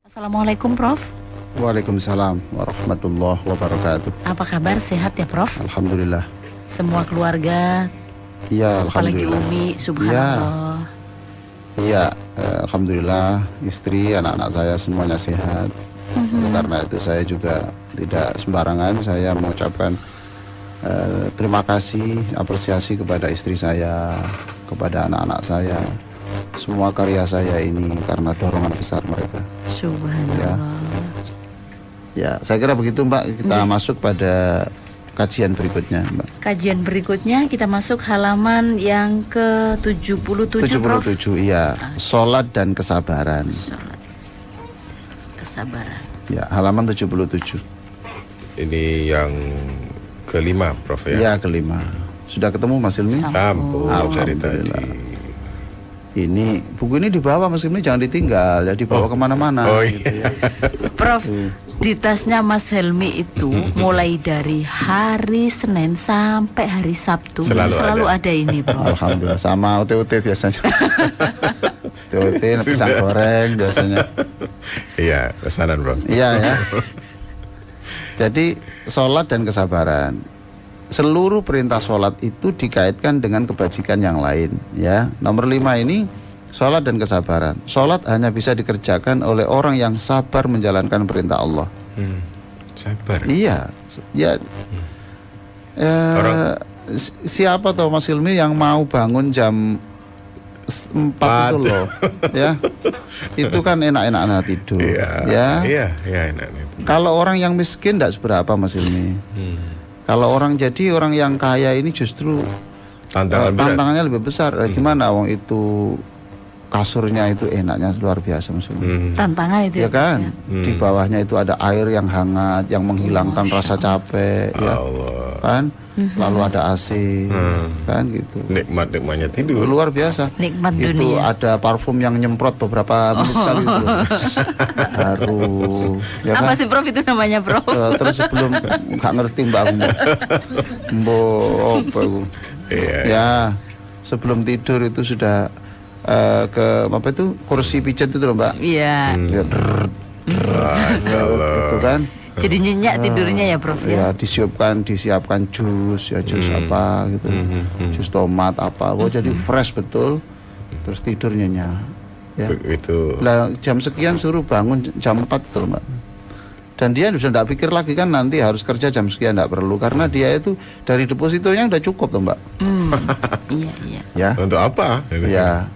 Assalamualaikum Prof. Waalaikumsalam warahmatullahi wabarakatuh. Apa kabar? Sehat ya Prof? Alhamdulillah. Semua keluarga, Iya, apalagi alhamdulillah. Umi, subhanallah. Iya, alhamdulillah istri, anak-anak saya semuanya sehat. Karena itu saya juga tidak sembarangan saya mengucapkan terima kasih, apresiasi kepada istri saya, kepada anak-anak saya. Semua karya saya ini karena dorongan besar mereka. Subhanallah. Ya, saya kira begitu Mbak. Kita masuk pada kajian berikutnya Mbak. Kajian berikutnya kita masuk halaman yang ke-77 Prof. 77, iya. Sholat dan kesabaran. Sholat. Kesabaran. Ya, halaman 77. Ini yang kelima, Prof ya? Iya, kelima. Sudah ketemu Mas Ilmi? Sampun dari tadi. Ini buku ini dibawa Mas Ilmi, jangan ditinggal ya, dibawa kemana-mana. Oh, gitu ya. Prof, di tasnya Mas Helmi itu mulai dari hari Senin sampai hari Sabtu Selalu ada ini Prof. Alhamdulillah, sama OT-OT biasanya. OT-OT, pisang goreng biasanya. Iya, pesanan Bro. Iya ya. Jadi sholat dan kesabaran. Seluruh perintah sholat itu dikaitkan dengan kebajikan yang lain ya. Nomor 5 ini sholat dan kesabaran. Sholat hanya bisa dikerjakan oleh orang yang sabar menjalankan perintah Allah. Sabar. Iya, ya. Siapa tahu Mas Ilmi yang mau bangun jam 4 itu loh, ya. Itu kan enak-enak tidur, ya. Iya, enak. Kalau orang yang miskin tidak seberapa Mas Ilmi. Kalau orang yang kaya ini justru tantangannya lebih besar. Gimana wong itu kasurnya itu enaknya luar biasa Mas Ilmi. Tantangan itu Ya kan? Di bawahnya itu ada air yang hangat yang menghilangkan rasa capek, ya. Allah. Kan? Lalu ada AC, kan gitu. Nikmatnya tidur. Luar biasa. Nikmat Itu dunia. ada parfum yang nyemprot beberapa menit sekali itu. Baru ya Apa kan? sih Prof itu namanya Prof? Terus sebelum nggak ngerti Mbak apa itu. Iya. Ya, sebelum tidur itu sudah ke apa itu kursi pijat itu loh Mbak. Iya. Ya, gitu kan. Jadi nyenyak tidurnya ya Prof Ya ya. disiapkan jus ya, jus apa gitu, jus tomat apa, jadi fresh betul, terus tidur nyenyak ya. Begitu. Lah jam sekian suruh bangun jam 4 tuh Mbak, dan dia sudah tidak pikir lagi kan nanti harus kerja jam sekian, tidak perlu karena dia itu dari depositonya udah cukup tuh Mbak. Iya. Ya. Untuk apa? Ya,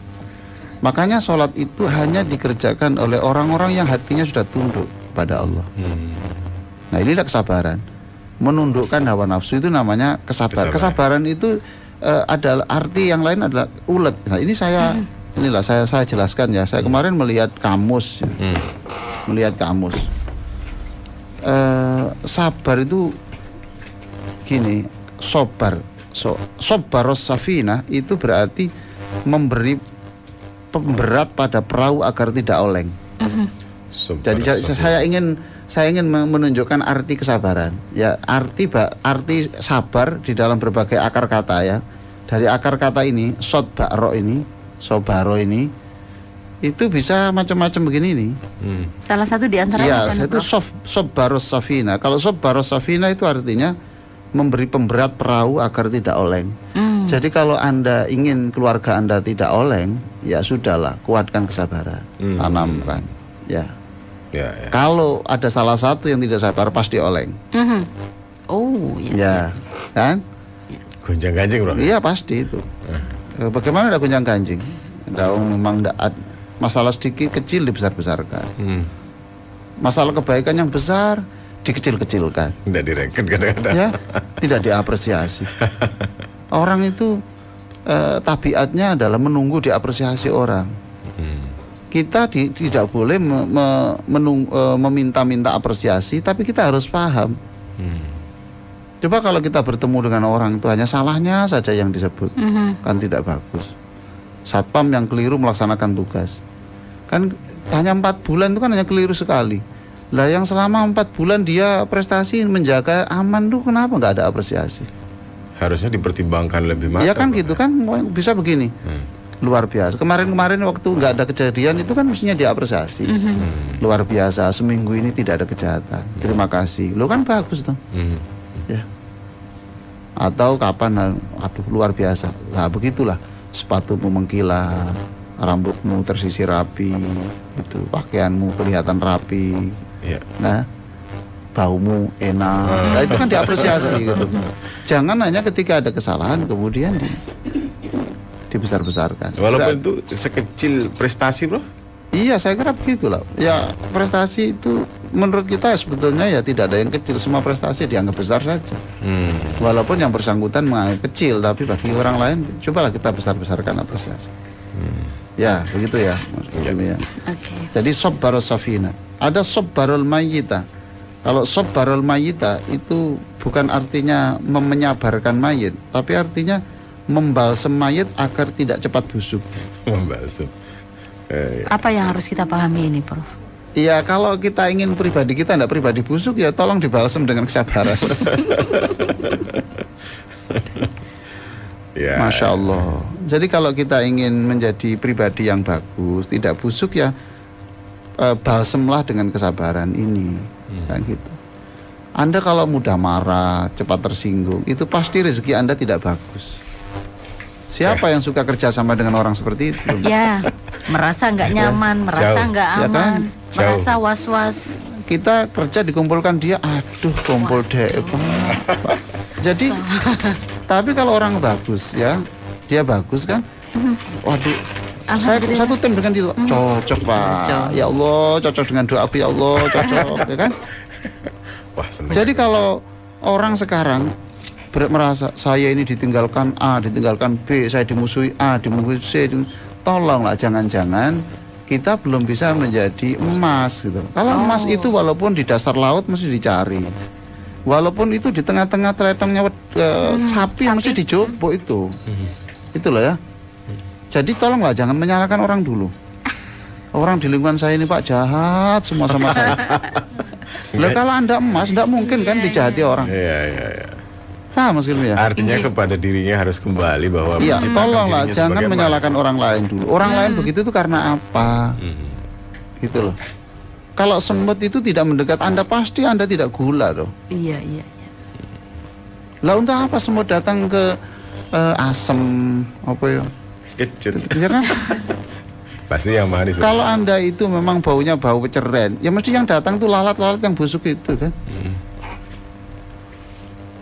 makanya sholat itu hanya dikerjakan oleh orang-orang yang hatinya sudah tunduk pada Allah. Nah inilah kesabaran. Menundukkan hawa nafsu itu namanya kesabaran. Kesabaran itu adalah arti yang lain adalah ulet. Nah ini saya jelaskan ya. Saya kemarin melihat kamus, melihat kamus. Sabar itu gini, sobaros safina itu berarti memberi pemberat pada perahu agar tidak oleng. Jadi saya ingin menunjukkan arti kesabaran. Ya, arti sabar di dalam berbagai akar kata ya. Dari akar kata ini, sobaro ini itu bisa macam-macam begini nih. Salah satu di Ya, antaranya kan itu Prof? sobaros safina. Kalau sobaros safina itu artinya memberi pemberat perahu agar tidak oleng. Jadi kalau Anda ingin keluarga Anda tidak oleng, ya sudahlah, kuatkan kesabaran, tanamkan. Ya. Ya. Kalau ada salah satu yang tidak sabar pasti oleng. Oh ya. Ya, kan? Gonjang-ganjing Bro. Iya pasti itu. Bagaimana ada gonjang ganjing? Memang masalah sedikit kecil dibesar-besarkan. Masalah kebaikan yang besar dikecil-kecilkan. Tidak direken kadang-kadang. Ya, tidak diapresiasi. Orang itu tabiatnya adalah menunggu diapresiasi orang. Kita tidak boleh meminta-minta apresiasi, tapi kita harus paham. Coba kalau kita bertemu dengan orang itu hanya salahnya saja yang disebut, kan tidak bagus. Satpam yang keliru melaksanakan tugas, kan hanya 4 bulan itu kan hanya keliru sekali. Lah yang selama 4 bulan dia prestasi menjaga aman tuh kenapa nggak ada apresiasi? Harusnya dipertimbangkan lebih matang. Ya kan gitu kan, bisa begini. luar biasa. Kemarin-kemarin waktu nggak ada kejadian itu kan mestinya diapresiasi. Luar biasa, seminggu ini tidak ada kejahatan. Terima kasih. Lo kan bagus tuh. Ya. Atau kapan, aduh luar biasa. Nah begitulah, sepatumu mengkilat, rambutmu tersisir rapi, itu pakaianmu kelihatan rapi. Nah, baumu enak. Nah, itu kan diapresiasi gitu. Jangan hanya ketika ada kesalahan kemudian dibesar-besarkan. Walaupun itu sekecil prestasi, Bro. Iya, saya kira begitulah. Ya, prestasi itu menurut kita sebetulnya ya tidak ada yang kecil, semua prestasi dianggap besar saja. Walaupun yang bersangkutan menganggap kecil, tapi bagi orang lain cobalah kita besar-besarkan apresiasi. Ya, begitu ya, Mas ya. Jadi sobbarul safina. Ada sobbarul mayyita. Kalau sobbarul mayyita itu bukan artinya menyabarkan mayit, tapi artinya membalsem mayit agar tidak cepat busuk. Membalsem. Apa yang harus kita pahami ini, Prof? Iya, kalau kita ingin pribadi kita tidak pribadi busuk, ya tolong dibalsem dengan kesabaran. Masya Allah. Jadi kalau kita ingin menjadi pribadi yang bagus, tidak busuk, ya balsemlah dengan kesabaran ini, kan gitu. Anda kalau mudah marah, cepat tersinggung, itu pasti rezeki Anda tidak bagus. Siapa yang suka kerja sama dengan orang seperti itu? Ya, merasa nggak nyaman, merasa nggak aman, ya kan? Merasa was-was. Kita kerja dikumpulkan dia, aduh kumpul deh. Jadi, tapi kalau orang bagus ya, dia bagus kan? Waduh, saya satu tim dengan dia, cocok Pak. Ya Allah, cocok dengan doa aku, ya Allah, cocok, ya kan? Wah, jadi kalau orang sekarang merasa saya ini ditinggalkan A, ditinggalkan B, saya dimusuhi A, dimusuhi C, tolonglah jangan-jangan kita belum bisa menjadi emas gitu. Kalau emas itu walaupun di dasar laut mesti dicari, walaupun itu di tengah-tengah teletongnya sapi mesti dijobok itu loh ya. Jadi tolonglah jangan menyalahkan orang dulu. Orang di lingkungan saya ini Pak jahat semua sama saya. Lah kalau Anda emas tidak mungkin kan dijahati orang. Iya. Paham maksudnya? Artinya kepada dirinya harus kembali bahwa iya, tolonglah jangan menyalahkan orang lain dulu. Orang lain begitu itu karena apa? Gitu loh. Kalau semut itu tidak mendekat Anda, pasti Anda tidak gula loh. Iya. Lah untuk apa semut datang ke asem apa ya? Kecut. Ya kan? Pasti yang manis. Kalau Anda itu memang baunya bau ceren, ya mesti yang datang tuh lalat-lalat yang busuk itu kan.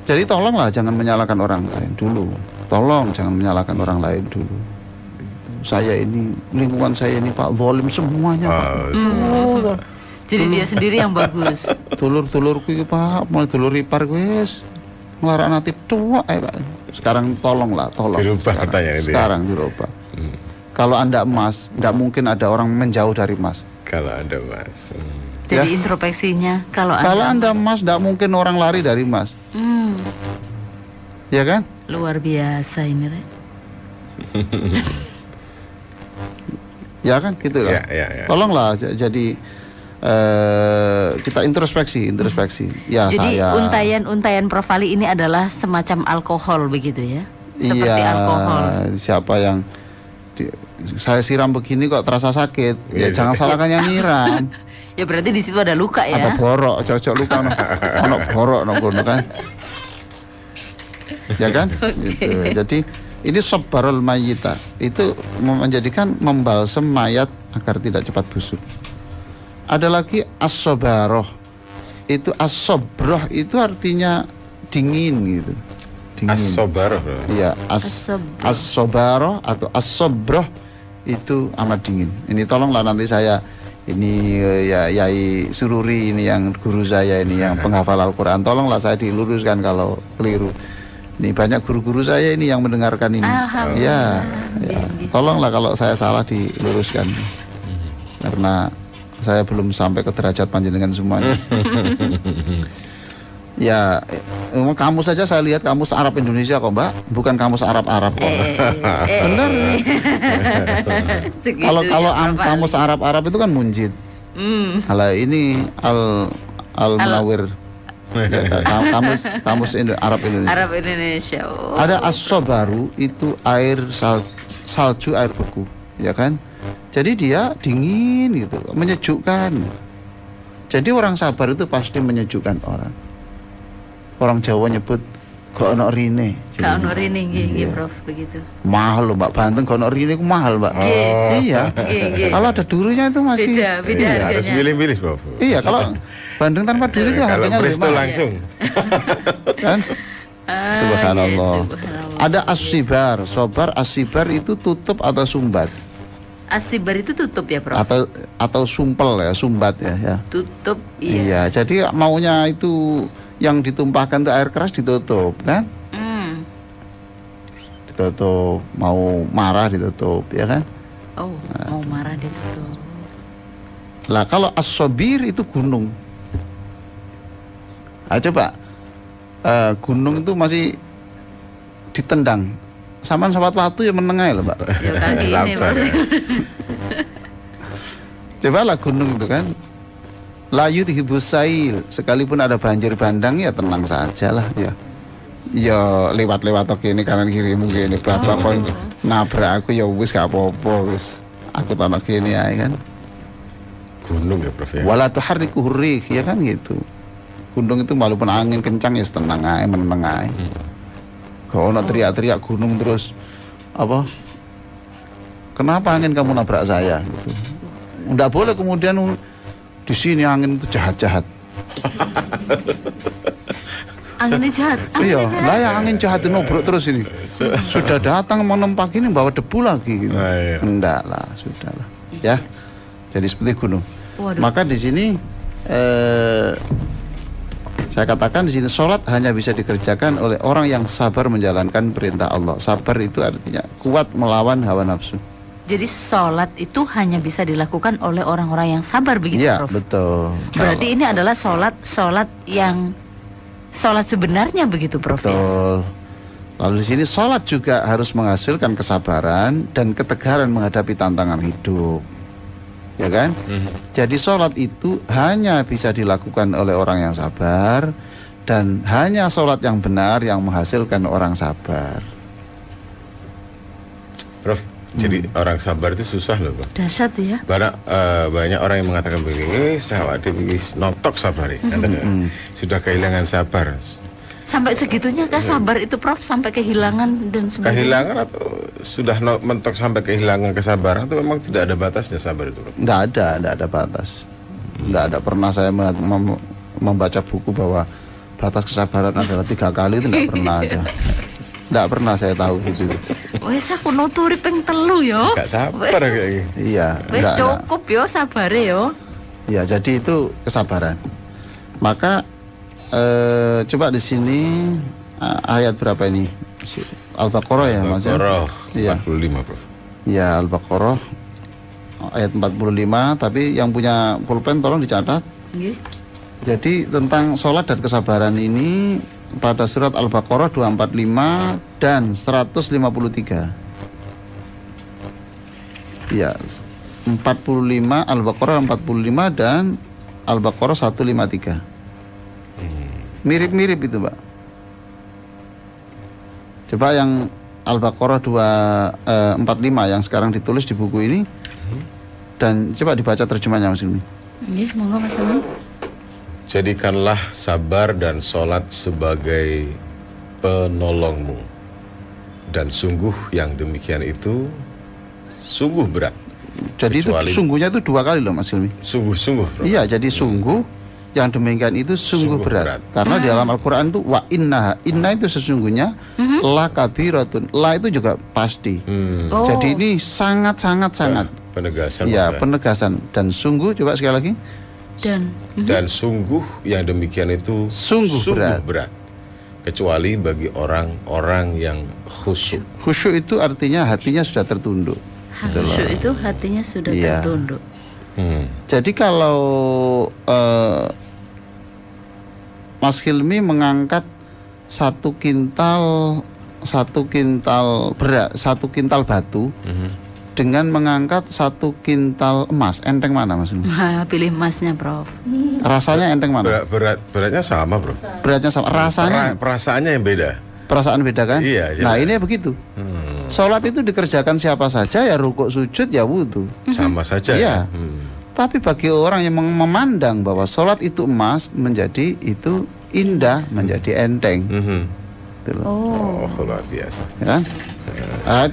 Jadi tolonglah jangan menyalahkan orang lain dulu. Tolong jangan menyalahkan orang lain dulu. Saya ini, lingkungan saya ini Pak zalim semuanya Pak. Jadi dia sendiri yang bagus. Dulur-dulurku itu Pak, mulai dulur ipar guys. Ngelarang nanti tua Pak. Sekarang tolong. Dirubah pertanyaan itu. Sekarang dirubah. Kalau Anda emas, tidak mungkin ada orang menjauh dari emas. Kalau Anda emas. Jadi introspeksinya kalau Anda emas, tidak mungkin orang lari dari emas. Ya kan? Luar biasa ini, Re. Ya kan, gitu lah. Ya. Tolonglah jadi kita introspeksi. Ya, jadi saya. untayan Prof Ali ini adalah semacam alkohol begitu ya? Seperti alkohol. Siapa yang saya siram begini kok terasa sakit? Ya jangan salahkan yang nyiram. Ya berarti di situ ada luka ya? Ada borok, cocok luka, ono borok, kan? Ya kan? Gitu. Jadi ini sobbarul mayyita itu menjadikan membalsem mayat agar tidak cepat busuk. Ada lagi as-sobaroh. Itu as-sobroh itu artinya dingin gitu. Dingin. As-sobaroh. Iya, as-sobaroh atau as-sobroh itu amat dingin. Ini tolonglah nanti saya ini ya Yai Sururi ini yang guru saya ini yang penghafal Al-Quran, tolonglah saya diluruskan kalau keliru. Ini banyak guru-guru saya ini yang mendengarkan ini. Ya, tolonglah kalau saya salah diluruskan. Karena saya belum sampai ke derajat panjenengan semuanya. Ya, kamus saja saya lihat kamus Arab Indonesia kok Mbak, bukan kamus Arab-Arab kok. Benar. Kalau kamus Arab itu kan munjid. Kalau ini al-Munawir. Ya, kamus Arab Indonesia. Arab Indonesia. Ada as-sobaru itu air salju air beku, ya kan? Jadi dia dingin gitu, menyejukkan. Jadi orang sabar itu pasti menyejukkan orang. Orang Jawa nyebut gak ono rine. Gak ono rine nggih Prof, begitu. Mahal loh Mbak, Banten gak ono rine ku mahal Mbak. Iya. Kalau ada durunya itu masih beda harganya. Harus milih-milih Prof. Iya, kalau Bandeng tanpa duri itu harganya lebih mahal. Langsung. Kan? Subhanallah. Ada as-sibar, sobar as-sibar itu tutup atau sumbat. As-sibar itu tutup ya Prof? Atau sumpel ya, sumbat ya. Tutup, iya. Iya, jadi maunya itu yang ditumpahkan itu air keras ditutup, kan? Ditutup, mau marah ditutup, ya kan? Oh, mau marah ditutup. Lah kalau as-sabir itu gunung. Coba gunung itu masih ditendang. Saman sahabat waktu ya menengah loh Mbak. Ya kaki ini Mas. Coba lah gunung itu kan. Layu dihibusail, sekalipun ada banjir bandang ya tenang saja lah ya. Ya lewat-lewat oke ini kanan kiri mungkin ini bapak kon nabrak aku ya wis gak apa-apa wis. Aku tanah kini ya kan. Gunung ya Prof ya. Wala tuharriku hurrih ya kan gitu. Gunung itu walaupun angin kencang ya tenang aja, meneng aja. Kalau ono teriak-teriak gunung terus apa? Kenapa angin kamu nabrak saya? Gitu. Nggak boleh kemudian di sini angin itu jahat-jahat. Anginnya jahat. Iya, lah ya angin jahat itu nobrok terus ini. Sudah datang menempak ini bawa debu lagi. Gitu. Enggak lah, sudah lah. Ya, jadi seperti gunung. Waduh. Maka di sini saya katakan di sini sholat hanya bisa dikerjakan oleh orang yang sabar menjalankan perintah Allah. Sabar itu artinya kuat melawan hawa nafsu. Jadi sholat itu hanya bisa dilakukan oleh orang-orang yang sabar begitu ya, Prof? Betul. Berarti ini adalah sholat yang sholat sebenarnya begitu Prof? Betul. Lalu di sini sholat juga harus menghasilkan kesabaran dan ketegaran menghadapi tantangan hidup. Ya kan? Jadi sholat itu hanya bisa dilakukan oleh orang yang sabar dan hanya sholat yang benar yang menghasilkan orang sabar. Prof, jadi orang sabar itu susah loh Prof. Dahsyat ya. Banyak orang yang mengatakan begini, sahabat notok sabar ya. Sudah kehilangan sabar. Sampai segitunya kah sabar itu Prof, sampai kehilangan dan sebagainya? Kehilangan atau sudah mentok sampai kehilangan kesabaran itu memang tidak ada batasnya sabar itu Prof? Tidak ada batas. Tidak ada, pernah saya membaca buku bahwa batas kesabaran adalah 3 kali, itu tidak pernah ada. Tidak pernah saya tahu gitu. Wes aku nuturi ping 3 yo. Gak sabar kayak gitu. Iya. Wes cukup yo sabare yo. Ya, jadi itu kesabaran. Maka coba di sini ayat berapa ini? Al-Baqarah ya Mas? Al-Baqarah ya? 45 Prof. Ya, Al-Baqarah ayat 45, tapi yang punya pulpen tolong dicatat. Nggih. Jadi tentang sholat dan kesabaran ini pada surat Al-Baqarah 245 dan 153. Ya, 45 Al-Baqarah 45 dan Al-Baqarah 153. Mirip-mirip itu Pak. Coba yang Al-Baqarah 245 yang sekarang ditulis di buku ini, dan coba dibaca terjemahnya Mas Ilmi. Nggih, monggo Mas Ilmi. Jadikanlah sabar dan sholat sebagai penolongmu, dan sungguh yang demikian itu sungguh berat. Jadi itu sungguhnya itu 2 kali loh Mas Ilmi. Sungguh. Iya, jadi sungguh yang demikian itu sungguh berat. Karena di dalam Al-Quran itu wa inna itu sesungguhnya la kabiratun. La itu juga pasti. Jadi ini sangat. Penegasan. Ya, penegasan. Dan sungguh, coba sekali lagi. Dan sungguh yang demikian itu sungguh berat. Kecuali bagi orang-orang yang khusyuk. Khusyuk itu artinya hatinya sudah tertunduk. Khusyuk itu hatinya sudah tertunduk. Jadi kalau Mas Hilmi mengangkat 1 kintal batu dengan mengangkat 1 kintal emas, enteng mana Mas Hilmi? Pilih emasnya Prof. Rasanya enteng mana? Beratnya sama Bro. Beratnya sama. Rasanya perasaannya yang beda. Perasaan beda kan? Iya. Nah ini begitu. Sholat itu dikerjakan siapa saja, ya rukuk sujud ya wudhu. Sama saja Iya. ya. Tapi bagi orang yang memandang bahwa sholat itu emas, menjadi itu indah, menjadi enteng. Gitu loh. Oh, luar biasa. Ya kan?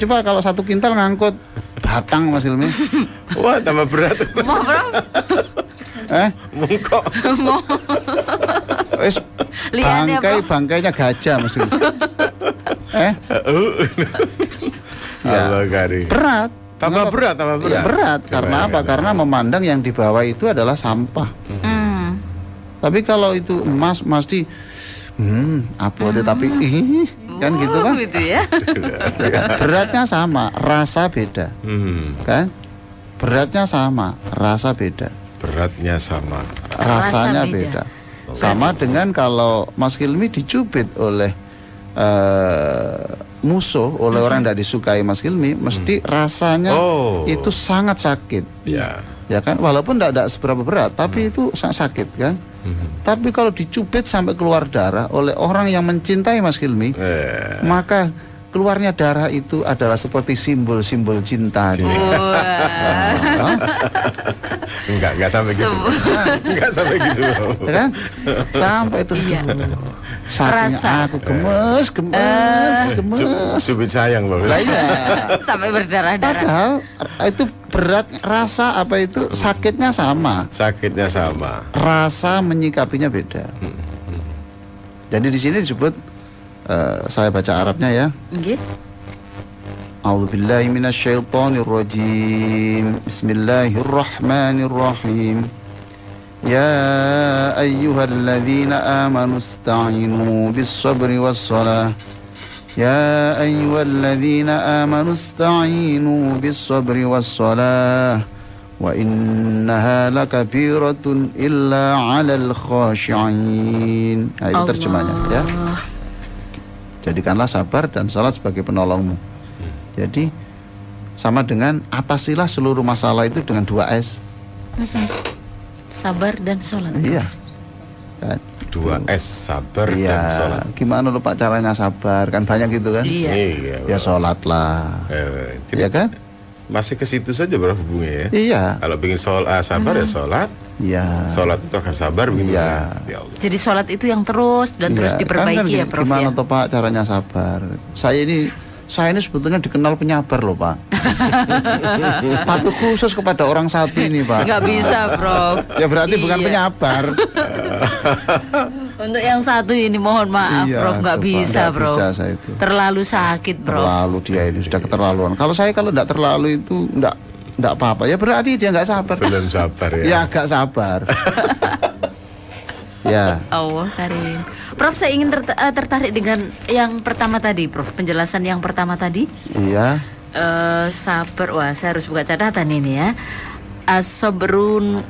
Coba kalau 1 kintal ngangkut batang Mas Hilmi. Wah, tambah berat. Mau Prof? Mungkok. Wis Liane, bangkainya gajah Mas Hilmi. Allah kari. Berat. Tambah berat. Ya, berat. Karena apa? Karena memandang yang di bawah itu adalah sampah. Tapi kalau itu emas pasti tapi kan gitu kan? Gitu ya. Beratnya sama, rasa beda. Kan? Beratnya sama, rasa beda. Beratnya sama. Rasanya beda. Sama dengan kalau Mas Hilmi dicubit oleh musuh, oleh orang yang tidak disukai Mas Hilmi, mesti rasanya itu sangat sakit. Ya kan, walaupun tidak seberapa berat, tapi itu sangat sakit kan. Tapi kalau dicubit sampai keluar darah oleh orang yang mencintai Mas Hilmi, maka keluarnya darah itu adalah seperti simbol-simbol cinta. Enggak sampai gitu. Enggak sampai gitu. Ya kan? Sampai itu. Saatnya aku gemes. Cubit sayang loh. Lah iya. Sampai berdarah-darah. Padahal itu berat, rasa apa itu sakitnya sama. Sakitnya sama. Rasa menyikapinya beda. Jadi di sini disebut saya baca Arabnya ya. Nggih. A'udzubillahi minasyaitonirrajim. Bismillahirrahmanirrahim. Ya ayyuhalladzina amanu ista'inu bis-sabri was-salah. Ya ayyuhalladzina amanu ista'inu bis-sabri was-salah. Wa innaha lakabiratun illa 'alal khashi'in. Nah, itu terjemahnya ya. Jadikanlah sabar dan salat sebagai penolongmu. Jadi sama dengan atasilah seluruh masalah itu dengan 2 S. Sabar dan sholat. Iya. Kan? 2 S, sabar dan sholat. Gimana lupa caranya sabar? Kan banyak gitu kan? Iya. Ya sholatlah. Iya kan? Masih ke situ saja Bro hubungnya ya. Iya. Kalau pengen sabar ya sholat. Iya. Sholat itu akan sabar begitu. Iya. Ya Allah. Jadi sholat itu yang terus dan terus diperbaiki ya Prof gimana ya. toh Pak caranya sabar? Saya ini sebetulnya dikenal penyabar loh Pak. Tapi khusus kepada orang satu ini Pak. Nggak bisa Prof. Ya berarti bukan penyabar. Untuk yang satu ini mohon maaf Prof, nggak bisa Prof. Bisa saya itu. Terlalu sakit Prof. Terlalu dia ini sudah keterlaluan. Kalau saya nggak terlalu itu nggak apa-apa. Ya berarti dia nggak sabar. Belum sabar ya. Ya agak sabar. Ya. Allah Karim. Prof, saya ingin tertarik dengan yang pertama tadi, Prof. Penjelasan yang pertama tadi. Iya. Sabar. Wah, saya harus buka catatan ini ya. As-sabrus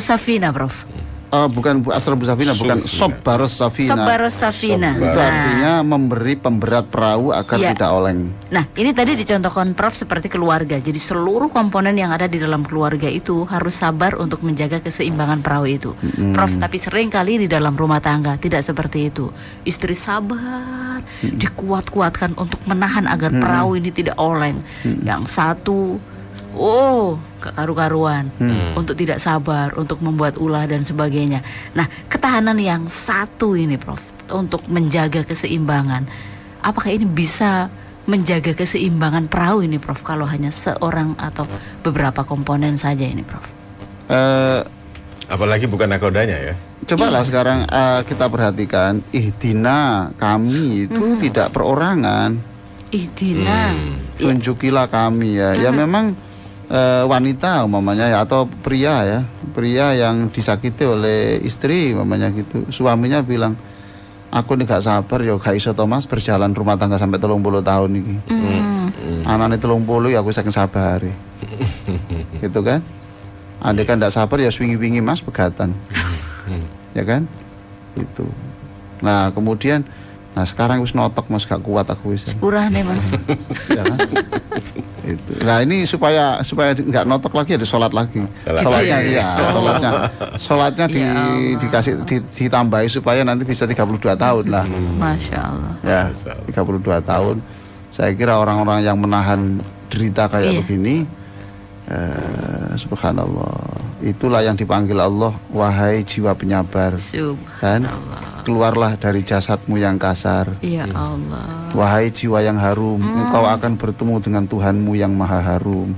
safina, Prof. Bukan Asrabus Safina, bukan Sobarus Safina. Sobarus Safina. Itu artinya memberi pemberat perahu agar tidak oleng. Nah, ini tadi dicontohkan Prof seperti keluarga. Jadi seluruh komponen yang ada di dalam keluarga itu harus sabar untuk menjaga keseimbangan perahu itu. Prof, tapi sering kali di dalam rumah tangga tidak seperti itu. Istri sabar, dikuat-kuatkan untuk menahan agar perahu ini tidak oleng. Yang satu gak karu-karuan untuk tidak sabar, untuk membuat ulah dan sebagainya. Nah, ketahanan yang satu ini Prof, untuk menjaga keseimbangan, apakah ini bisa menjaga keseimbangan perahu ini Prof, kalau hanya seorang atau beberapa komponen saja ini Prof? Apalagi bukan nakodanya ya. Cobalah sekarang kita perhatikan, ihdina kami itu tidak perorangan. Ihdina Tunjukilah kami ya. Ya memang wanita umpamanya ya, atau pria yang disakiti oleh istri umpamanya gitu, suaminya bilang aku nih gak sabar ya gak iso Thomas berjalan rumah tangga sampai 30 tahun ini. Anaknya 30 ya aku saking sabar gitu kan. Andai kan gak sabar ya swingi-wingi mas pegatan. Ya kan itu. Nah kemudian sekarang wis notok mas gak kuat aku wis. Kurang deh mas. Ya kan? Itu. Nah ini supaya nggak notok lagi ada sholat lagi. Sholatnya dikasih ditambahi supaya nanti bisa 32 tahun lah. Masya Allah. Ya 32 tahun. Saya kira orang-orang yang menahan derita kayak Iya. begini, subhanallah, itulah yang dipanggil Allah, wahai jiwa penyabar, kan? Subhanallah. Keluarlah dari jasadmu yang kasar. Ya Allah. Wahai jiwa yang harum, engkau akan bertemu dengan Tuhanmu yang maha harum,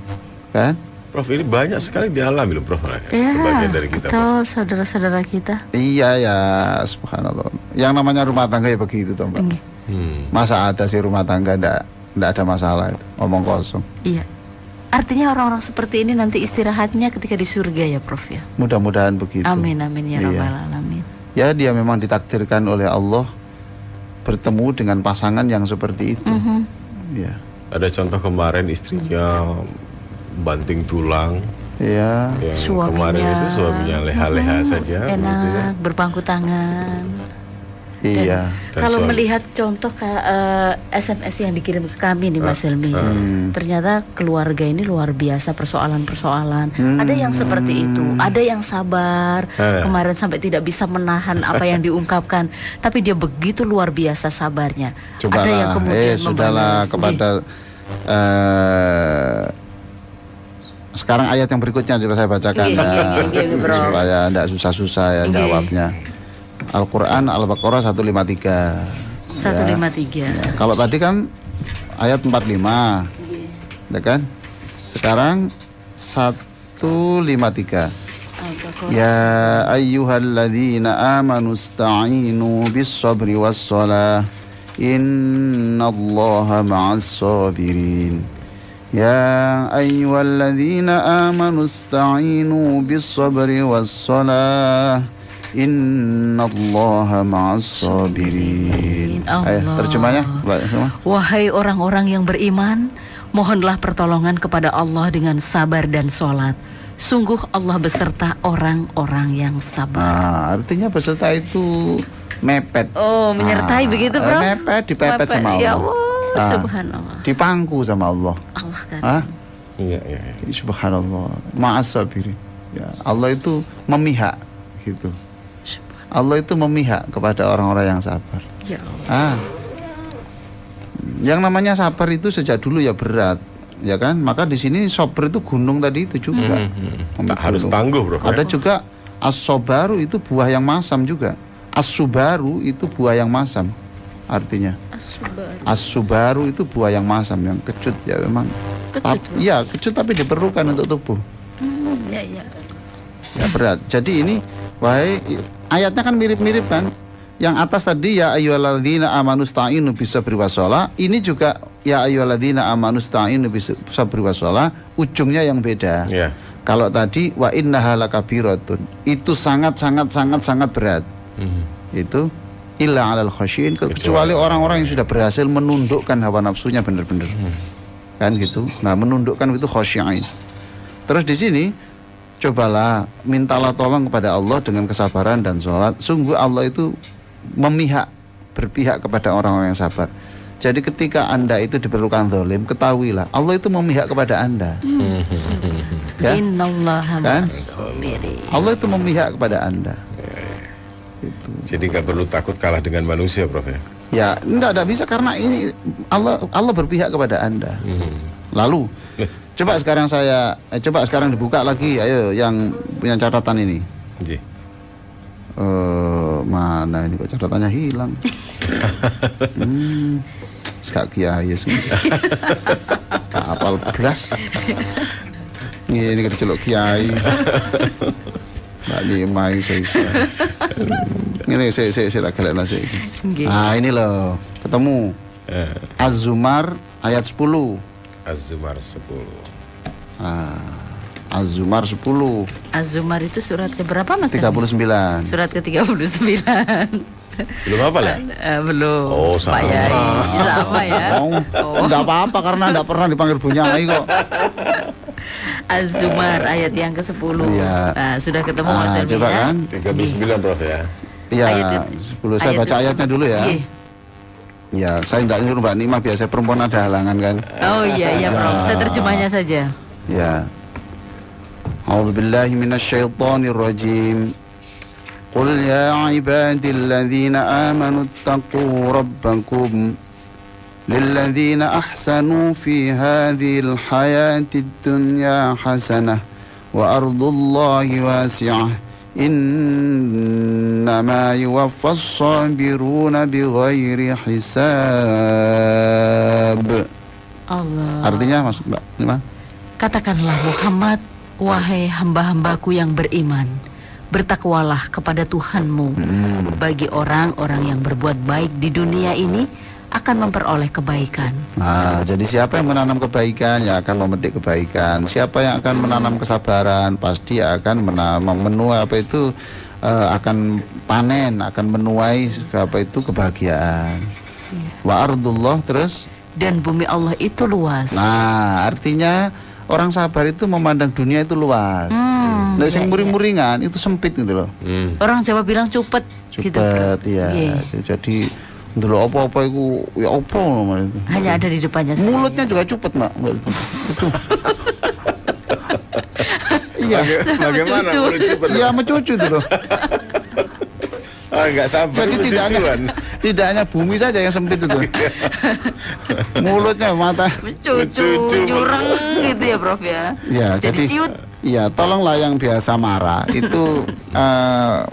kan? Prof, ini banyak sekali dialami loh Prof. Ya, Sebagian dari kita. Prof. betul, saudara-saudara kita. Iya ya, subhanallah. Yang namanya rumah tangga ya begitu toh, Mbak. Nggih. Masa ada sih rumah tangga ndak ada masalah itu, omong kosong. Iya. Artinya orang-orang seperti ini nanti istirahatnya ketika di surga ya, Prof ya. Mudah-mudahan begitu. Amin amin ya Iya. rabbal alamin. Ya, dia memang ditakdirkan oleh Allah bertemu dengan pasangan yang seperti itu. Ya. Ada contoh kemarin istrinya banting tulang. Ya. Yang kemarin itu suaminya leha-leha saja. Enak, begitu ya. berpangku tangan. Iya. Dan Kalau suami. melihat contoh SMS yang dikirim ke kami nih Mas Helmi, ternyata keluarga ini luar biasa persoalan-persoalan. Ada yang seperti itu, ada yang sabar. Kemarin sampai tidak bisa menahan apa yang diungkapkan, tapi dia begitu luar biasa sabarnya. Cobalah, ada yang kemudian sudahlah membalas. kepada sekarang ayat yang berikutnya coba saya bacakan Nggih, ya, nggih, bro. supaya tidak susah-susah ya Nggih. jawabnya. Al-Quran Al-Baqarah 153. 153. Ya, kalau tadi kan ayat 45, ya kan? Sekarang 153. Al-Baqarah. Ya ayyuhalladzina amanu ista'inu bis-sabri was-salah innallaha ma'as sabirin. Ya ayyuhalladzina amanu ista'inu bis-sabri was-salah innallaha ma'as sabirin. Allah. Terjemahnya, Mbak Suma. Wahai orang-orang yang beriman, mohonlah pertolongan kepada Allah dengan sabar dan sholat. Sungguh Allah beserta orang-orang yang sabar. Nah, artinya beserta itu mepet. Oh, menyertai begitu, Bro? Mepet, dipepet sama Allah. Ya Allah, Ah, subhanallah. dipangku sama Allah. Allah kan. Hah? Iya, iya, iya. Subhanallah. Ma'as sabirin. Ya, Allah itu memihak gitu. Allah itu memihak kepada orang-orang yang sabar. Ya Allah. Yang namanya sabar itu sejak dulu ya berat, ya kan? Maka di sini sabar itu gunung tadi itu juga. Tak harus Gunung. tangguh, Bro. Ada juga as-sobaru itu buah yang masam juga. As-subaru itu buah yang masam. Artinya As-subar. as-subaru itu buah yang masam, yang kecut ya memang. Kecut, Bro. Iya, kecut tapi diperlukan untuk tubuh. Ya, ya. Ya berat. Jadi ini wahai, ayatnya kan mirip-mirip kan. Yang atas tadi ya ayyuhalladzina amanu sta'inu bisabri wassalah. Ini juga ya ayyuhalladzina amanu sta'inu bisabri wassalah. Ujungnya yang beda. Iya. Kalau tadi wa innaha lakabiratun, itu sangat berat. Itu illa 'alal khasyin, kecuali orang-orang yang sudah berhasil menundukkan hawa nafsunya benar-benar. Kan gitu. Nah, menundukkan itu khasyin. Terus di sini cobalah mintalah tolong kepada Allah dengan kesabaran dan sholat. Sungguh Allah itu memihak, berpihak kepada orang-orang yang sabar. Jadi ketika Anda itu diperlukan zalim, ketahuilah Allah itu memihak kepada Anda. Ya? Innallaha Kan? ma'as-sabirin. Allah itu memihak kepada Anda. Itu. Jadi nggak perlu takut kalah dengan manusia, Prof ya. Ya, enggak bisa karena ini Allah berpihak kepada Anda. Lalu coba sekarang dibuka lagi, ayo yang punya catatan ini. Ji. Mana ini kok catatannya hilang? Sekak kiai semua. Kapal beras. Ini kecelok kiai. Mbak Limai saya. Ini saya tak galak nasi. Nggih. Nah ini loh, ketemu. Az-Zumar ayat 10. Az-Zumar 10. Az-Zumar 10 Az-Zumar itu surat keberapa Mas? 39. Surat ke-39. Belum apa lah? Belum. Oh, sama. Pak Yai. Sama ya. Enggak apa-apa karena enggak pernah dipanggil Bunyai kok. Az-Zumar ayat yang ke-10. Iya. Nah, sudah ketemu Mas Helmi coba ya? kan? 39, Prof ya. Iya, Ayat 10 saya baca ayatnya dulu ya. Nggih. Ya, saya enggak nyuruh Mbak Nima, biasa perempuan ada halangan kan. Oh iya Prof. Saya terjemahnya saja. Ya. A'udzubillahi minasyaitonir rajim. Qul ya ibadilladzina amanu taqu rabbakum lilladzina ahsanu fi hadhil hayatid dunya hasanah wa ardullahi wasi'ah innama yuwaffas sabiruna bighairi hisab. Allah. Artinya Mas Mbak Nima? Katakanlah Muhammad, wahai hamba-hambaku yang beriman, bertakwalah kepada Tuhanmu. Bagi orang-orang yang berbuat baik di dunia ini akan memperoleh kebaikan. Nah, jadi siapa yang menanam kebaikan ya akan memetik kebaikan. Siapa yang akan menanam kesabaran pasti akan menuai akan panen, akan menuai kebahagiaan. Wa ardullah terus. Dan bumi Allah itu luas. Nah, artinya orang sabar itu memandang dunia itu luas. Nah, yang muring-muringan itu sempit gitu loh. Orang Jawa bilang cupet gitu, bro. Iya. Jadi dulu apa-apa itu ya apa namanya itu. Hanya ada di depannya saja. Mulutnya juga cupet, Mbak. Itu. Iya. Bagaimana melucu? Iya, mencucu itu loh. Enggak sabar. Jadi tidak hanya bumi saja yang sempit itu. Mulutnya, mata Mencucu, jurang gitu ya, Prof ya. Iya, jadi ciut. Iya, tolonglah yang biasa marah itu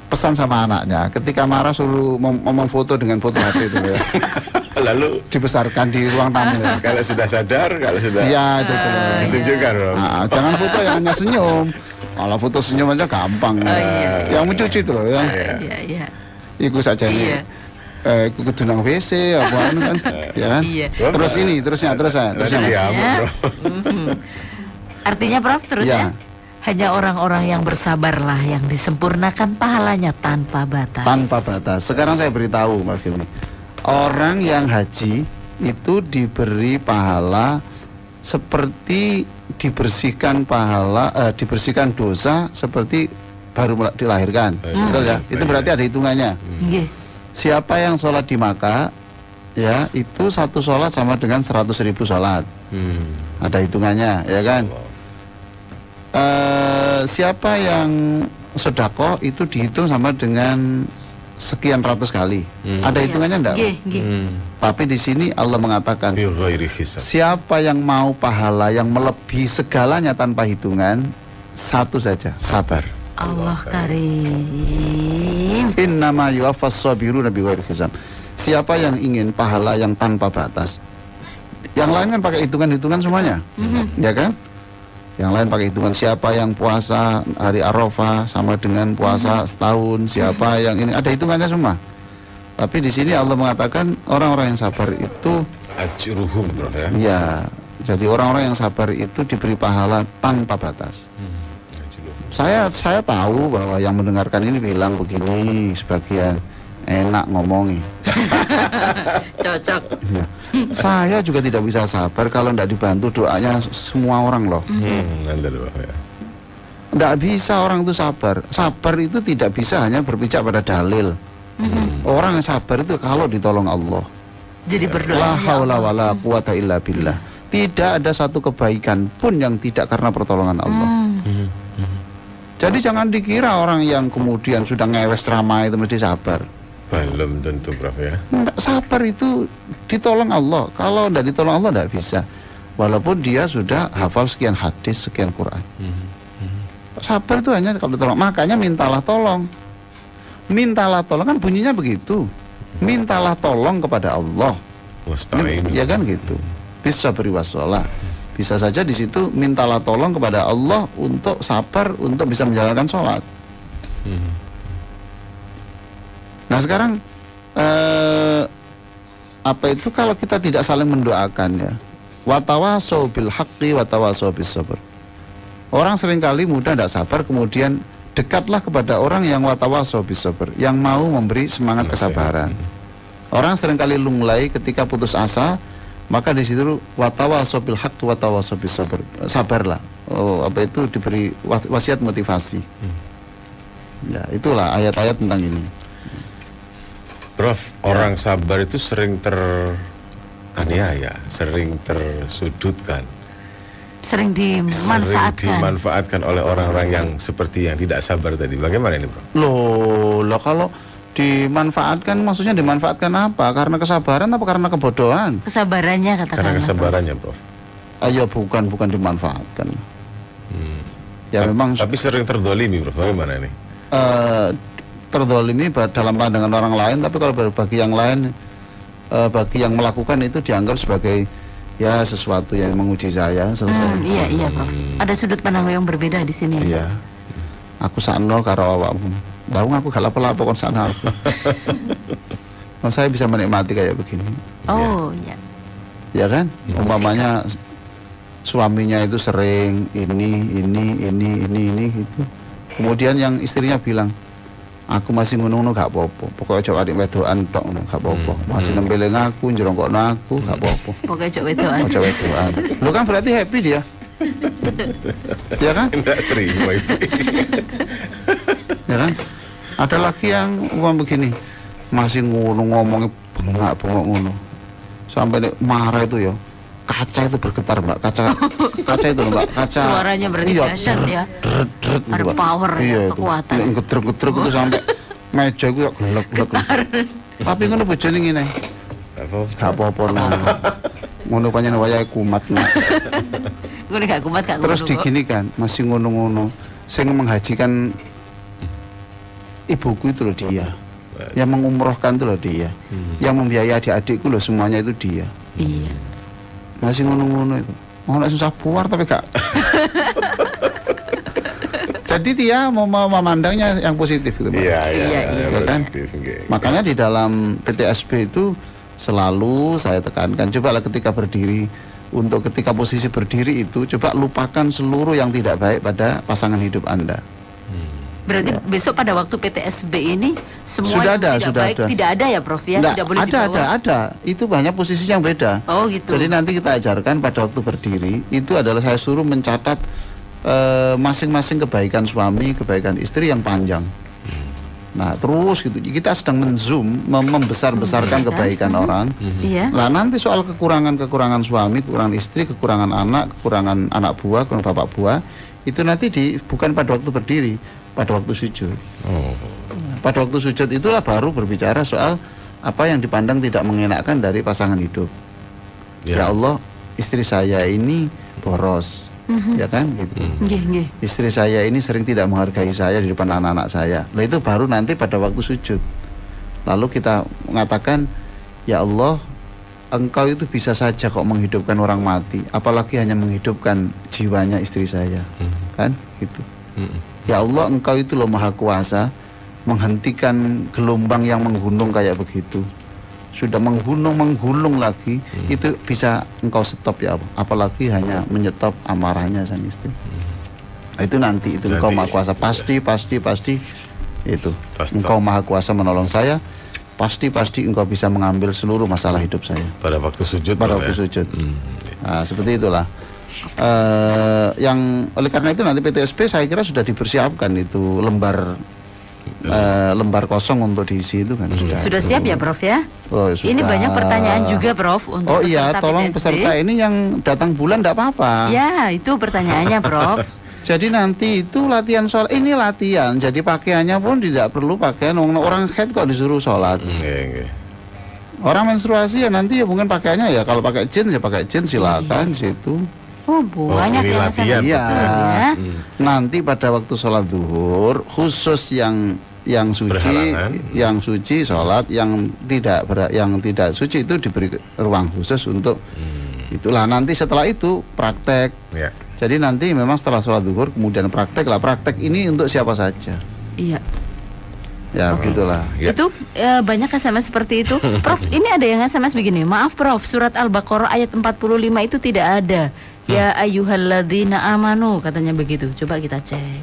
pesan sama anaknya. Ketika marah suruh memfoto dengan foto HP itu ya. Lalu dibesarkan di ruang tamu. Kalau sudah sadar, kalau sudah iya, itu ditunjukkan. Jangan foto yang hanya senyum. Kalau foto senyum aja gampang. Yang mencuci itu loh ya. Iya. Iku saja nih. Ikut nang WC apa kan ya. Terusnya. Artinya Prof terusnya hanya orang-orang yang bersabarlah yang disempurnakan pahalanya tanpa batas. Tanpa batas. Sekarang saya beritahu Mbak Firmi, orang yang haji itu diberi pahala seperti dibersihkan dibersihkan dosa seperti baru dilahirkan. Betul ya? Itu berarti ada hitungannya. Siapa yang sholat di Makkah ya itu satu sholat sama dengan 100.000 sholat. Ada hitungannya ya kan. Siapa yang sedekah itu dihitung sama dengan sekian ratus kali. Ada hitungannya enggak? Tapi di sini Allah mengatakan siapa yang mau pahala yang melebihi segalanya tanpa hitungan, satu saja, sabar. Allah Karim. Innama yuwaffas sabiruna bighairi hisab. Siapa yang ingin pahala yang tanpa batas. Yang lain kan pakai hitungan-hitungan semuanya. Ya kan? Yang lain pakai hitungan. Siapa yang puasa hari Arafah sama dengan puasa setahun, siapa yang ini ada hitungannya semua. Tapi di sini Allah mengatakan orang-orang yang sabar itu ajruhum, ya. Iya. Jadi orang-orang yang sabar itu diberi pahala tanpa batas. Saya tahu bahwa yang mendengarkan ini bilang begini, sebagian enak ngomongi. Cocok. Ya. Saya juga tidak bisa sabar kalau tidak dibantu doanya semua orang loh. Tidak bisa orang itu sabar. Sabar itu tidak bisa hanya berpijak pada dalil. Orang yang sabar itu kalau ditolong Allah. Jadi berdoa. La haula wala quwata illa billah. Tidak ada satu kebaikan pun yang tidak karena pertolongan Allah. Jadi jangan dikira orang yang kemudian sudah ngewes ceramah itu mesti sabar. Belum tentu, Prof ya. Sabar itu ditolong Allah. Kalau tidak ditolong Allah tidak bisa. Walaupun dia sudah hafal sekian hadis, sekian Quran. Sabar itu hanya kalau ditolong. Makanya mintalah tolong. Mintalah tolong kan bunyinya begitu. Mintalah tolong kepada Allah. Ya kan gitu. Bisa beri wassalah. Bisa saja di situ mintalah tolong kepada Allah untuk sabar untuk bisa menjalankan sholat. Nah sekarang apa itu kalau kita tidak saling mendoakan ya, watawasau bil haqqi watawasau bis sabr. Orang seringkali mudah tidak sabar, kemudian dekatlah kepada orang yang watawasau bis sabr, yang mau memberi semangat kesabaran. Orang seringkali lunglai ketika putus asa. Maka di situ watawasau bil haqq watawasau bis sabr. Sabarlah. Apa itu diberi wasiat motivasi. Ya, itulah ayat-ayat tentang ini. Prof, orang sabar itu sering teraniaya, sering tersudutkan. Sering dimanfaatkan oleh orang-orang yang seperti yang tidak sabar tadi. Bagaimana ini, Prof? Loh, kalau Dimanfaatkan, maksudnya dimanfaatkan apa? Karena kesabaran apa karena kebodohan? Kesabarannya Karena katakanlah. kesabarannya, Prof. Ayo bukan dimanfaatkan. Ya memang Tapi sering terdolimi, Prof. Bagaimana ini? terdolimi dalam pandangan orang lain, tapi kalau bagi yang lain, bagi yang melakukan itu dianggap sebagai ya sesuatu yang menguji saya. Selesai. Iya Prof. Ada sudut pandang yang berbeda di sini. Iya. Aku sakno karo awakmu. Bawang aku gak lapo-lapo kon sakno aku. Nah, saya bisa menikmati kayak begini. Oh iya. Ya kan? Umpamanya suaminya itu sering ini gitu. Kemudian yang istrinya bilang, aku masih ngono gak apa-apa. Pokoknya coba adik wedokan tok ngono gak apa-apa. Masih nempeleng aku, njrongkokno aku gak apa-apa. Pokoknya cok wedokan. Ojo wedokan. Lu kan berarti happy dia. Ya kan? Tidak terima itu. Ya kan? Ada lagi yang uang begini, masih ngomongnya bengak-bengok ngono. Sampai nek marah itu ya, kaca itu bergetar, Mbak. Kaca itu loh, Mbak. Kaca. Suaranya berarti dahsyat ya. Ada power ya, kekuatan. Nek ngedruk-ngedruk itu sampai meja itu ya gelek-gelek. Tapi ngono bojone ngene. Gak apa-apa ngono. Ngono pancen wayahe kumat. Gue gak kumat gak Terus ngono kok. diginikan, masih ngono-ngono. Sing menghajikan ibuku itu loh dia. Yang mengumrohkan itu loh dia. Yang membiayai adik-adikku loh semuanya itu dia. Iya. Masih ngono-ngono itu. Mau susah puar tapi gak. Jadi dia mau memandangnya yang positif gitu, Mbak. Iya. Ya kan? Makanya di dalam PTSB itu selalu saya tekankan, cobalah ketika berdiri, untuk ketika posisi berdiri itu coba lupakan seluruh yang tidak baik pada pasangan hidup Anda. Berarti besok pada waktu PTSB ini semua Sudah yang ada, tidak sudah baik ada. tidak ada ya Prof ya? Nggak, Tidak boleh dibawa. ada. Itu banyak posisi yang beda. Oh gitu. Jadi nanti kita ajarkan pada waktu berdiri itu adalah saya suruh mencatat masing-masing kebaikan suami, kebaikan istri yang panjang. Nah terus gitu kita sedang men-zoom, membesar-besarkan kebaikan orang. Iya. Nah nanti soal kekurangan suami, kekurangan istri, kekurangan anak buah, kekurangan bapak buah, itu nanti bukan pada waktu berdiri, pada waktu sujud. Pada waktu sujud itulah baru berbicara soal apa yang dipandang tidak mengenakan dari pasangan hidup. Ya Allah, istri saya ini boros. Ya kan gitu. Nggih. Istri saya ini sering tidak menghargai saya di depan anak-anak saya. Nah itu baru nanti pada waktu sujud. Lalu kita mengatakan, ya Allah, Engkau itu bisa saja kok menghidupkan orang mati, apalagi hanya menghidupkan jiwanya istri saya. Kan gitu. Ya Allah, Engkau itu loh maha kuasa, menghentikan gelombang yang menggunung kayak begitu. Sudah menggulung lagi, itu bisa Engkau stop ya Allah. Apalagi hanya menyetop amarahnya sang istri. Nah, itu nanti Engkau maha kuasa, pasti itu. Engkau maha kuasa menolong saya, pasti Engkau bisa mengambil seluruh masalah hidup saya. Pada waktu sujud. Sujud. Nah, seperti itulah. Yang oleh karena itu nanti PTSB saya kira sudah dipersiapkan itu lembar kosong untuk diisi itu kan. Sudah siap ya Prof ya? Oh, sudah. Ini banyak pertanyaan juga Prof untuk Oh iya, peserta tolong PTSB. peserta ini yang datang bulan enggak apa-apa. Ya, itu pertanyaannya Prof. Jadi nanti itu latihan sholat, ini latihan. Jadi pakaiannya pun tidak perlu pakaian orang haid kok disuruh sholat. Orang menstruasi ya nanti ya mungkin pakaiannya ya kalau pakai jeans ya pakai jeans silakan di situ. Oh banyak ini yang latihan. Iya. ya. Nanti pada waktu sholat zuhur khusus yang suci, Berhalangan. yang suci sholat, yang tidak suci itu diberi ruang khusus untuk itulah. Nanti setelah itu praktek. Ya. Jadi nanti memang setelah sholat zuhur kemudian praktek lah. Praktek ini untuk siapa saja. Iya. Ya begitulah. Ya. Itu banyak SMS seperti itu. Prof, ini ada yang SMS begini. Maaf Prof, surat Al-Baqarah ayat 45 itu tidak ada. Ya ayyuhalladzina amanu katanya begitu. Coba kita cek.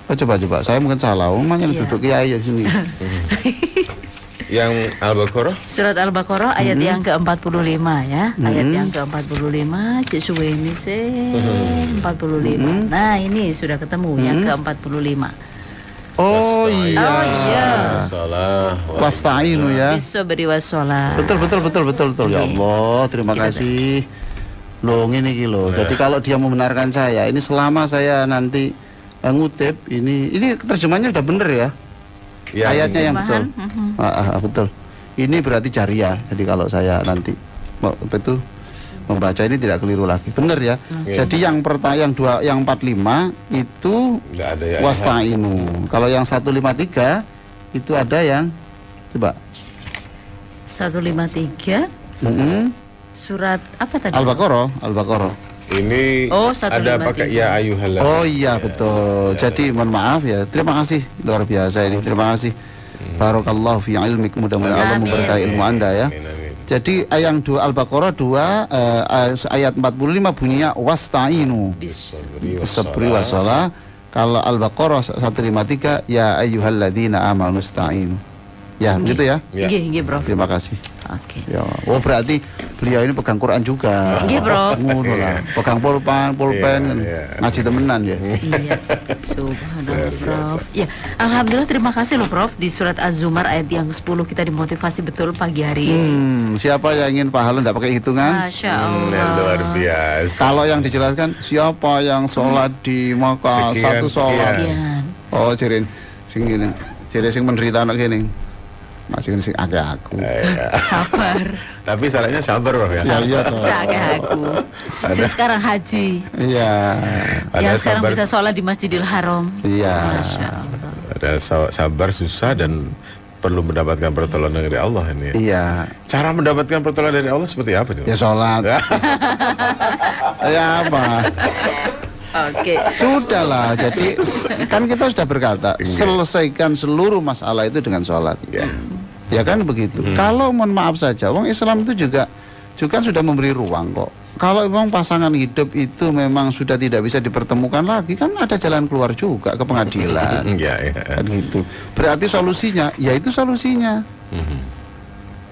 Oh, coba. Saya mungkin salah. Umumnya Iya. duduk kiai ya sini. Yang Al-Baqarah? Surat Al-Baqarah ayat yang ke-45 ya. Ayat yang ke-45. Cik suwe ini sih 45. Nah, ini sudah ketemu yang ke-45. Oh iya. Oh iya. Salah. Wasta'inu ya. Bisa beri wassalam. Betul. Ya Allah, terima Gimana? kasih. Loh ini iki loh. Jadi kalau dia membenarkan saya, ini selama saya nanti ngutip ini terjemahnya udah bener ya. Ya, ayatnya yang betul. Terjemahan. Betul. Ini berarti jariah. Jadi kalau saya nanti membaca ini tidak keliru lagi. Benar ya. Jadi yang 45 itu Nggak ada ya. wasta'inu. Kalau yang 153 itu ada yang coba 153 surat apa tadi? Al-Baqarah. Ini Oh, ada 153. pakai ya ayyuhalladzina. Oh iya betul. Jadi mohon maaf ya. Terima kasih luar biasa ini. Terima kasih. Barakallahu fi ilmik. Mudah-mudahan Allah Amin. memberkahi ilmu Anda ya. Amin, amin. Jadi yang 2 Al-Baqarah 2 ayat 45 bunyinya wasta'inu bisabri wassalah. Kalau Al-Baqarah 153 ya ayyuhalladzina amanu sta'inu. Ya, gitu ya. Nggih, Prof. Terima kasih. Oke. Ya, oh berarti beliau ini pegang Quran juga. Nggih, Prof. Ngono lah. Pegang pulpen kan. Ngaji temenan ya. Iya, subhanallah Prof. Ya, alhamdulillah terima kasih loh Prof. Di surat Az-Zumar ayat yang 10 kita dimotivasi betul pagi hari ini. Siapa yang ingin pahala tidak pakai hitungan? Masya Allah. Luar biasa. Kalau yang dijelaskan siapa yang sholat di Makkah Sekian, satu sholat. Sekian. Oh cirin sing ngene. Ciri sing menderita anak gini. Masih sing agak aku. Sabar. Tapi syaratnya sabar Prof ya. Ya iya toh. Jaga aku. Saya sekarang haji. Iya. Yang sekarang sabar. bisa sholat di Masjidil Haram. Iya. Masya Allah. Ada sabar susah dan perlu mendapatkan pertolongan dari Allah ini. Iya. Cara mendapatkan pertolongan dari Allah seperti apa nih? Ya sholat. Ya apa? Oke. Sudahlah. Jadi kan kita sudah berkata selesaikan seluruh masalah itu dengan sholat. Ya kan begitu. Kalau mohon maaf saja, wong Islam itu juga sudah memberi ruang kok. Kalau memang pasangan hidup itu memang sudah tidak bisa dipertemukan lagi, kan ada jalan keluar juga ke pengadilan. Kan gitu. Berarti solusinya, ya itu solusinya.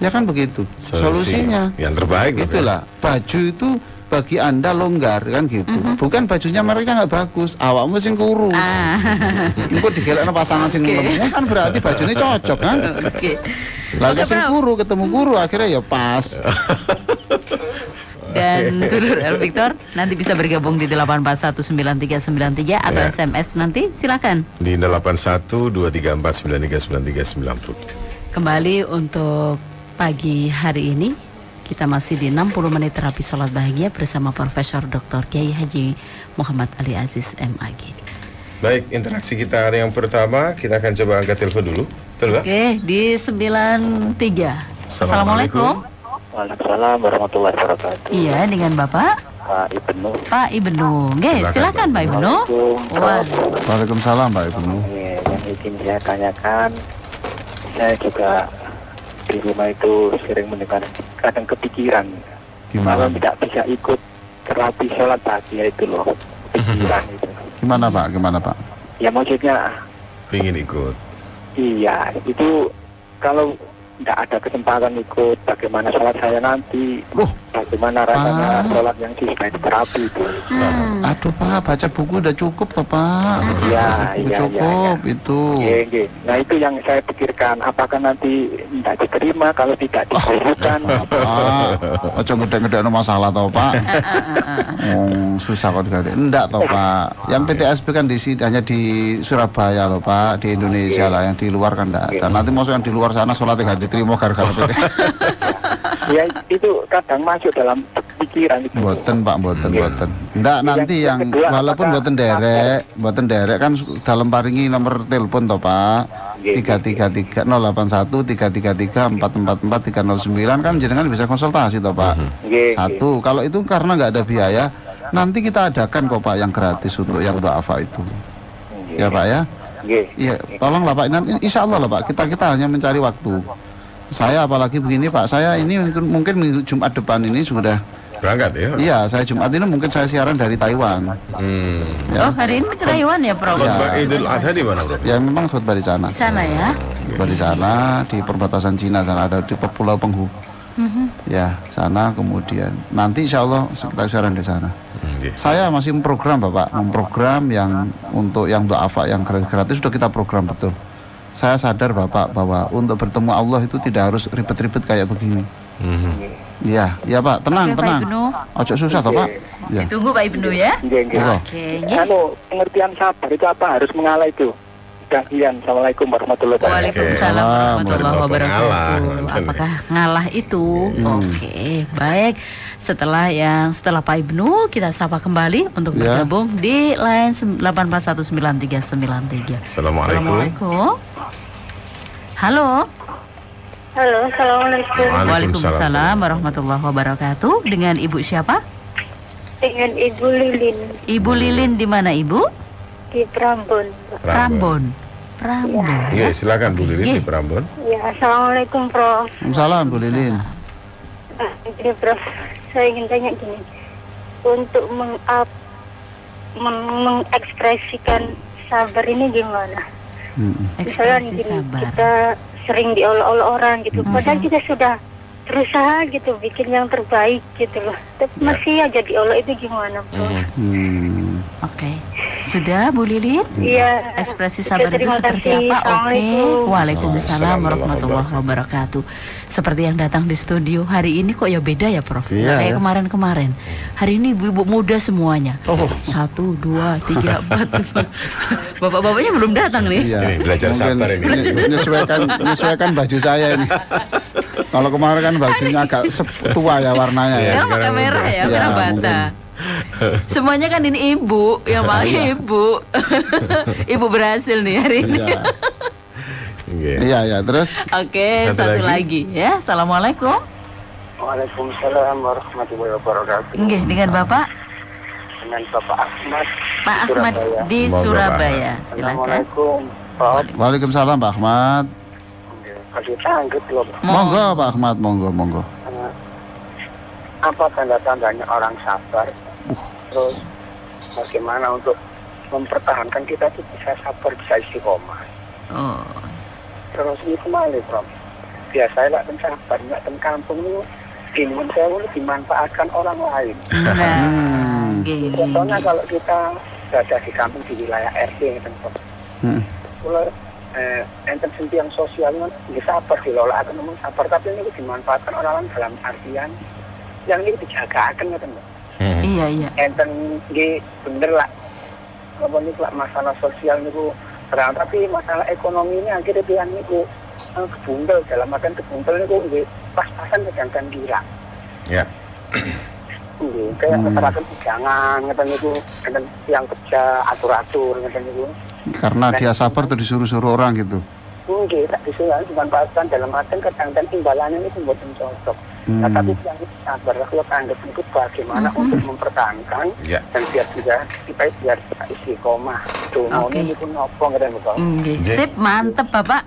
Ya kan begitu. Solusinya. Yang terbaik. Itulah. Baju itu bagi Anda longgar kan gitu. Bukan bajunya mereka nggak bagus, awakmu sing kuru. Engko digelekno pasangan sing lemu kan berarti bajunya cocok kan? Oke. Lalu sing kuru ketemu kuru akhirnya ya pas. Dan Dulur El Victor nanti bisa bergabung di 8419393 atau SMS nanti silakan. Di 81234939390. Kembali untuk pagi hari ini kita masih di 60 menit terapi sholat bahagia bersama Profesor Dr. Kiai Haji Muhammad Ali Aziz MAG. Baik, interaksi kita yang pertama kita akan coba angkat telepon dulu. Betul, Pak? Oke, di 93. Assalamualaikum. Waalaikumsalam warahmatullahi wabarakatuh. Iya, dengan Bapak Pak Ibnu. Pak Ibnu. Oke, silakan Pak Ibnu. Wah, Waalaikumsalam Pak Ibnu. Yang ingin saya tanyakan, saya juga di rumah itu sering mendengar kadang kepikiran. Kalau Gimana? tidak bisa ikut terapi sholat bahagia itu loh, kepikiran itu. Gimana Pak? Ya maksudnya, Pingin ikut. iya itu kalau tidak ada kesempatan ikut, bagaimana sholat saya nanti? Bagaimana rasanya sholat yang sesuai terapi itu? Aduh Pak, baca buku udah cukup toh Pak. Iya, iya, Cukup iya. itu. Iya. Nah itu yang saya pikirkan, apakah nanti tidak diterima kalau tidak dikabulkan? Ojo gede-gede masalah toh Pak. Susah kok digade. Enggak toh Pak. Yang PTSB kan hanya di Surabaya loh Pak, di Indonesia lah, yang di luar kan enggak ada. Nanti masuk yang di luar sana sholatnya nggak diterima gara-gara PTSB. Ya itu kadang masuk dalam pikiran itu. Boten Pak, boten. Enggak, nanti yang kedua, walaupun boten derek kan dalam paringi nomor telepon toh Pak. 333 081 333 444 309 kan jenengan bisa konsultasi toh Pak. Satu, kalau itu karena nggak ada biaya, nanti kita adakan kok Pak yang gratis untuk yang duafa itu. Ya Pak ya. Iya, tolonglah Pak. Nanti insya Allah lah Pak. Kita hanya mencari waktu. Saya apalagi begini Pak. Saya ini mungkin minggu Jumat depan ini sudah Berangkat ya? Iya, saya Jumat ini mungkin saya siaran dari Taiwan. Oh, hari ini ke Taiwan ya, Prof? Khutbah Idul Adha di mana, Prof? Ya memang khutbah di sana. Di sana ya. Khutbah di sana, di perbatasan Cina sana, ada di Pulau Penghu. Ya, sana kemudian nanti insya Allah kita siaran di sana. Saya masih memprogram Bapak, memprogram yang untuk yang duafa yang gratis sudah kita program betul. Saya sadar Bapak bahwa untuk bertemu Allah itu tidak harus ribet-ribet kayak begini. Iya, iya Pak, tenang. Oke, Pak Ibnu. Ojo susah toh Pak. Ya. Ditunggu Pak Ibnu ya. Oke. Oke, nggih. Pengertian sabar itu apa? Harus mengalah itu. Dahian. Assalamualaikum warahmatullahi wabarakatuh. Waalaikumsalam warahmatullahi wabarakatuh. Apakah ngalah itu? Oke, baik. Setelah Pak Ibnu, kita sapa kembali untuk bergabung di line 8419393. Assalamualaikum. Halo. Halo, assalamualaikum. Waalaikumsalam warahmatullahi wabarakatuh. Dengan Ibu siapa? Dengan Ibu Lilin. Ibu Lilin di mana Ibu? Di Prambon. Prambon. Iya, silakan Bu Lilin di Prambon. Ya, assalamualaikum Prof. Waalaikumsalam Bu Lilin. Jadi Prof, saya ingin tanya gini, untuk mengekspresikan sabar ini gimana? Misalnya Ekspresi gini, sabar. kita sering diolok-olok orang gitu, padahal kita sudah berusaha gitu bikin yang terbaik gitu loh, tapi masih aja diolok, itu gimana Prof? Oke. Sudah Bu Lilin? Iya. Ekspresi sabar itu Terima seperti kasih. apa? Oke. Assalamualaikum. Waalaikumsalam warahmatullahi wabarakatuh. Seperti yang datang di studio hari ini kok ya beda ya Prof? Iya, Kayak ya. kemarin-kemarin. Hari ini ibu-ibu muda semuanya. 1, 2, 3, 4. Bapak-bapaknya belum datang nih. Iya. Ini belajar Mungkin sabar ini. menyesuaikan baju saya ini. Kalau kemarin kan bajunya agak tua ya warnanya ya. Sekarang pakai merah ya, Iya, merah bata. Semuanya kan ini ibu yang pakai ibu. Ibu berhasil nih hari ini. Iya, terus Oke, satu lagi ya. Assalamualaikum. Waalaikumsalam warahmatullahi wabarakatuh. Nggih, dengan Bapak Dengan Bapak Ahmad. Pak Ahmad di Monggo, Surabaya. Pak. Silakan. Assalamualaikum Prof. Waalaikumsalam Pak Ahmad. Kasih tanggut loh. Monggo Pak Ahmad, monggo. Apa tanda-tandanya orang sabar? Terus bagaimana untuk mempertahankan kita itu bisa sabar, bisa istiqomah? Oh. Terus ini kembali Prof. Biasanya lah sabar, nggak di kampung itu ilmu saya itu dimanfaatkan orang lain. Nah, nggih. Contohnya kalau kita berada di kampung di wilayah RT gitu Prof. Kalau enten yang sosialnya nggak sabar dilola atau ngomong sabar, tapi ini dimanfaatkan orang lain dalam artian yang ini dijaga akan gitu Prof. Iya. Enten nggih bener lah. Apa niku lah masalah sosial niku terang, tapi masalah ekonomi ini akhirnya dia niku kebundel, dalam artian kebundel niku nggih pas-pasan dengan kira. Ya. Nggih, kayak masyarakat jangan ngeten niku, enten yang kerja atur-atur ngeten niku. Karena dia sabar tuh disuruh-suruh orang gitu. Nggih, tak disuruh dimanfaatkan dalam artian kadang-kadang imbalannya niku mboten cocok. Nah, tapi yang sabar kalau anggap itu bagaimana untuk mempertahankan dan biar biar istiqomah. Dungo ini pun nopo ngeten kok. Nggih. Sip, mantep Bapak.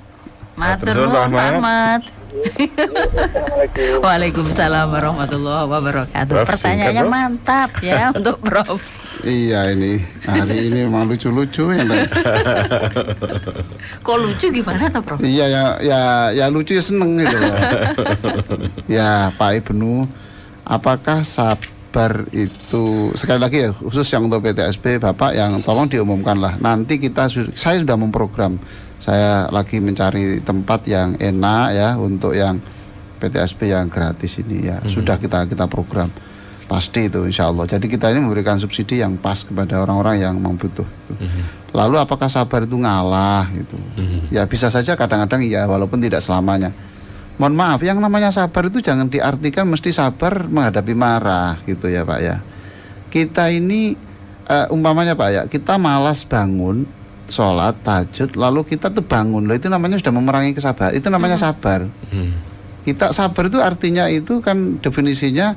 Matur Terus, nuwun Pak Pak Ahmad. Ahmad. Assalamualaikum. Waalaikumsalam warahmatullahi wabarakatuh. Prof, Pertanyaannya singkat, Prof. mantap ya untuk Prof. Iya ini hari ini memang lucu-lucu ya. Kok lucu gimana tuh Prof? Iya ya lucu ya seneng gitu loh. Ya Pak Ibnu, apakah sabar itu sekali lagi ya khusus yang untuk PTSP Bapak yang tolong diumumkan lah. Nanti saya sudah memprogram. Saya lagi mencari tempat yang enak ya untuk yang PTSP yang gratis ini ya. Sudah kita program. Pasti itu insya Allah. Jadi kita ini memberikan subsidi yang pas kepada orang-orang yang membutuh. Lalu apakah sabar itu ngalah gitu? Ya bisa saja kadang-kadang iya, walaupun tidak selamanya. Mohon maaf, yang namanya sabar itu jangan diartikan mesti sabar menghadapi marah gitu ya Pak ya. Kita ini umpamanya Pak ya, kita malas bangun sholat tahajud, lalu kita tuh bangun, loh itu namanya sudah memerangi kesabaran. Itu namanya sabar. Kita sabar itu artinya itu kan definisinya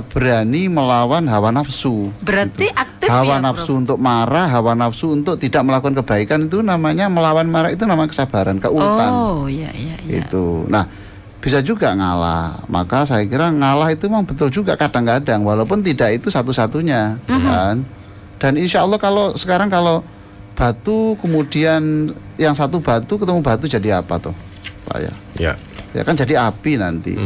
berani melawan hawa nafsu. Berarti gitu. aktif Hawa ya, nafsu Prof? untuk marah, hawa nafsu untuk tidak melakukan kebaikan itu namanya melawan marah, itu namanya kesabaran, keuletan. Oh, iya. Itu. Nah, bisa juga ngalah. Maka saya kira ngalah itu memang betul juga kadang-kadang, walaupun tidak itu satu-satunya, kan. Dan insya Allah kalau sekarang kalau batu kemudian yang satu batu ketemu batu jadi apa tuh, Pak ya? Ya kan jadi api nanti.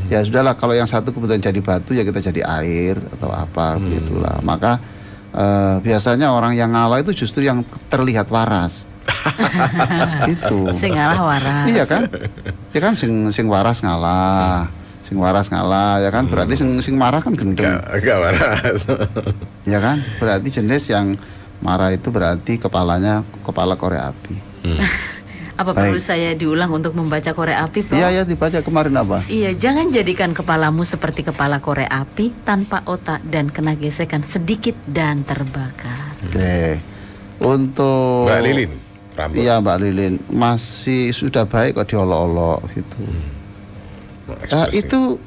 Ya sudahlah, kalau yang satu kemudian jadi batu ya kita jadi air atau apa begitulah. Maka biasanya orang yang ngalah itu justru yang terlihat waras. Itu. Sing ngalah waras. Iya kan? Ya kan sing waras ngalah. Sing waras ngalah ya kan, berarti sing marah kan gendeng. Enggak waras. Ya kan? Berarti jenis yang Marah itu berarti kepala korek api. Apa perlu saya diulang untuk membaca korek api, Prof? Iya, dibaca kemarin apa? Iya, jangan jadikan kepalamu seperti kepala korek api tanpa otak dan kena gesekan sedikit dan terbakar. Oke. Untuk Mbak Lilin, rambut. Iya, Mbak Lilin, masih sudah baik kok diolok-olok gitu. Itu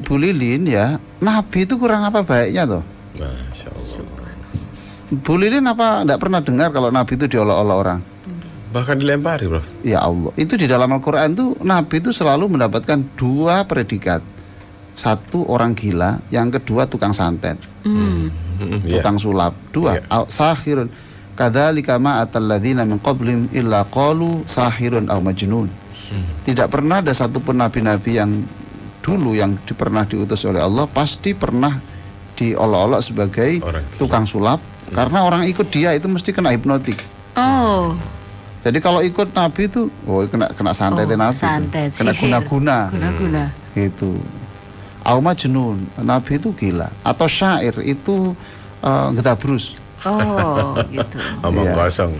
Bu Lilin ya, Nabi itu kurang apa baiknya toh? Masya Allah. Bu Lilin apa enggak pernah dengar kalau Nabi itu diolok-olok orang? Bahkan dilempari, Prof. Ya Allah, itu di dalam Al-Quran tuh Nabi itu selalu mendapatkan 2 predikat. 1 orang gila, yang kedua tukang santet, tukang sulap. 2 sahirun. Kadzalika ma atalladzina min qablihim illa qalu sahirun aw majnun. Tidak pernah ada satupun nabi-nabi yang dulu yang pernah diutus oleh Allah pasti pernah diolok-olok sebagai tukang sulap, karena orang ikut dia itu mesti kena hipnotik. Oh. Jadi kalau ikut Nabi itu, kena santet Nabi, santet, kena guna-guna, gitu. Auma jenun, Nabi itu gila. Atau syair itu getabrus. Oh, gitu. Omong kosong.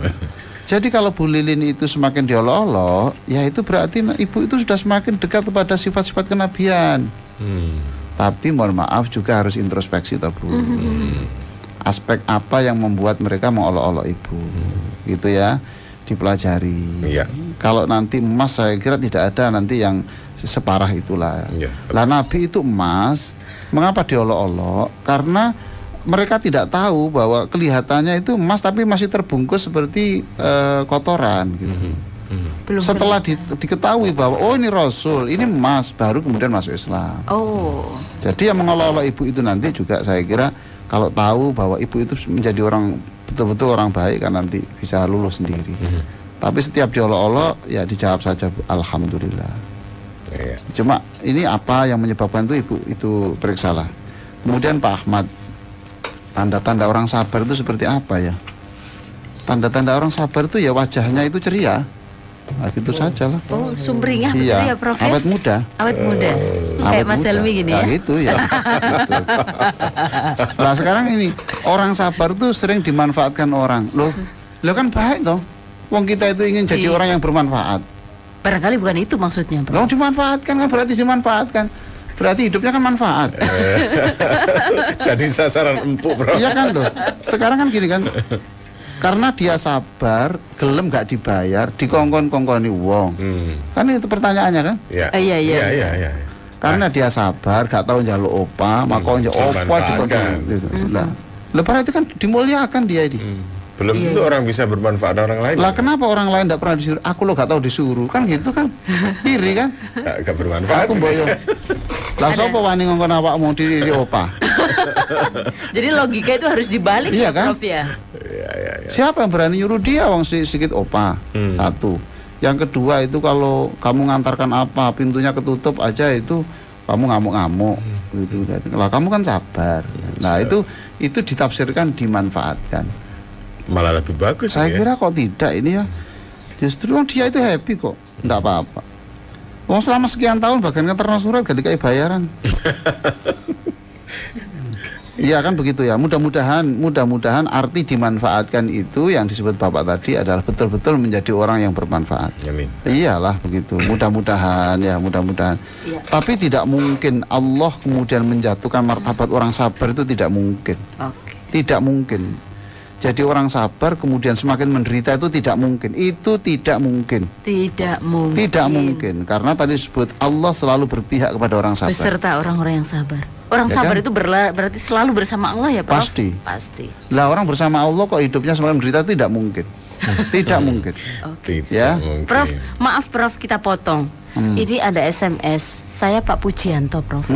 Jadi kalau Bu Lilin itu semakin diolok-olok, ya itu berarti ibu itu sudah semakin dekat kepada sifat-sifat kenabian. Tapi mohon maaf juga harus introspeksi toh Bu. Aspek apa yang membuat mereka mengolok-olok ibu, gitu ya. Dipelajari. Kalau nanti emas saya kira tidak ada nanti yang separah itulah. Lah Nabi itu emas, mengapa diolok-olok? Karena mereka tidak tahu bahwa kelihatannya itu emas tapi masih terbungkus seperti kotoran gitu. Setelah diketahui bahwa ini Rasul, ini emas, baru kemudian masuk Islam. Jadi yang mengolok-olok ibu itu nanti juga saya kira kalau tahu bahwa ibu itu menjadi orang betul-betul orang baik kan nanti bisa lulus sendiri. Tapi setiap diolok-olok ya dijawab saja alhamdulillah. Cuma ini apa yang menyebabkan itu ibu itu periksalah. Kemudian Pak Ahmad, tanda-tanda orang sabar itu seperti apa ya? Tanda-tanda orang sabar itu ya wajahnya itu ceria. Nah, gitu saja lah. Sumringah betul ya, Prof? Awet muda. Awet muda. Kayak Mas Helmi gini ya. Gitu ya. Gitu. Nah sekarang ini orang sabar tuh sering dimanfaatkan orang. Loh kan baik toh. Wong kita itu ingin jadi orang yang bermanfaat. Barangkali bukan itu maksudnya, Prof. Loh dimanfaatkan kan berarti dimanfaatkan. Berarti hidupnya kan manfaat. Jadi sasaran empuk, Bro. Iya kan loh. Sekarang kan gini kan. Karena dia sabar, gelem gak dibayar, dikongkon-kongkoni wong. Kan itu pertanyaannya kan? Iya. Karena dia sabar, gak tahu njaluk opa, makanya opa dikongkon. Lepas itu kan dimuliakan dia ini. Belum tentu orang bisa bermanfaat orang lain. Lah kenapa orang lain tidak pernah disuruh? Aku lo gak tahu disuruh, kan gitu kan? Iri kan? Gak bermanfaat. Aku boyo. Lah sapa wani ngongkon awakmu diri opa? Jadi logika itu harus dibalik ya, kan? Prof ya. Siapa yang berani nyuruh dia wong sedikit opa? Satu. Yang kedua itu kalau kamu ngantarkan apa, pintunya ketutup aja itu kamu ngamuk-ngamuk gitu. Lah kamu kan sabar. Nah, itu ditafsirkan dimanfaatkan. Malah lebih bagus. Saya kira kok tidak ini ya. Justru dia itu happy kok, enggak apa-apa. Wong selama sekian tahun bahkan ngeterno surat gak dikai bayaran. Iya kan begitu ya. Mudah-mudahan arti dimanfaatkan itu yang disebut Bapak tadi adalah betul-betul menjadi orang yang bermanfaat. Amin. Iyalah begitu. Mudah-mudahan. Ya. Tapi tidak mungkin Allah kemudian menjatuhkan martabat orang sabar, itu tidak mungkin. Tidak mungkin. Jadi orang sabar kemudian semakin menderita itu tidak mungkin. Itu tidak mungkin. Tidak mungkin. Karena tadi disebut Allah selalu berpihak kepada orang sabar. Beserta orang-orang yang sabar. Orang sabar kan? Itu berarti selalu bersama Allah ya, Prof? Pasti. Lah orang bersama Allah kok hidupnya semakin menderita itu tidak mungkin. Tidak mungkin. Ya. Prof, maaf Prof, kita potong. Ini ada SMS. Saya Pak Pujianto, Prof.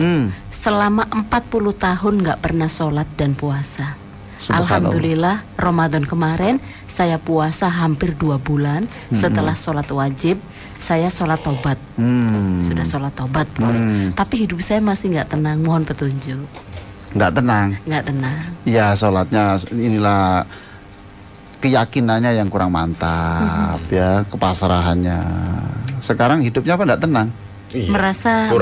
Selama 40 tahun nggak pernah sholat dan puasa. Alhamdulillah Ramadan kemarin saya puasa hampir 2 bulan. Setelah sholat wajib saya sholat tobat. Sudah sholat tobat, Prof. Tapi hidup saya masih nggak tenang. Mohon petunjuk. Nggak tenang. Ya sholatnya inilah keyakinannya yang kurang mantap. Ya kepasrahannya. Sekarang hidupnya apa nggak tenang? Merasa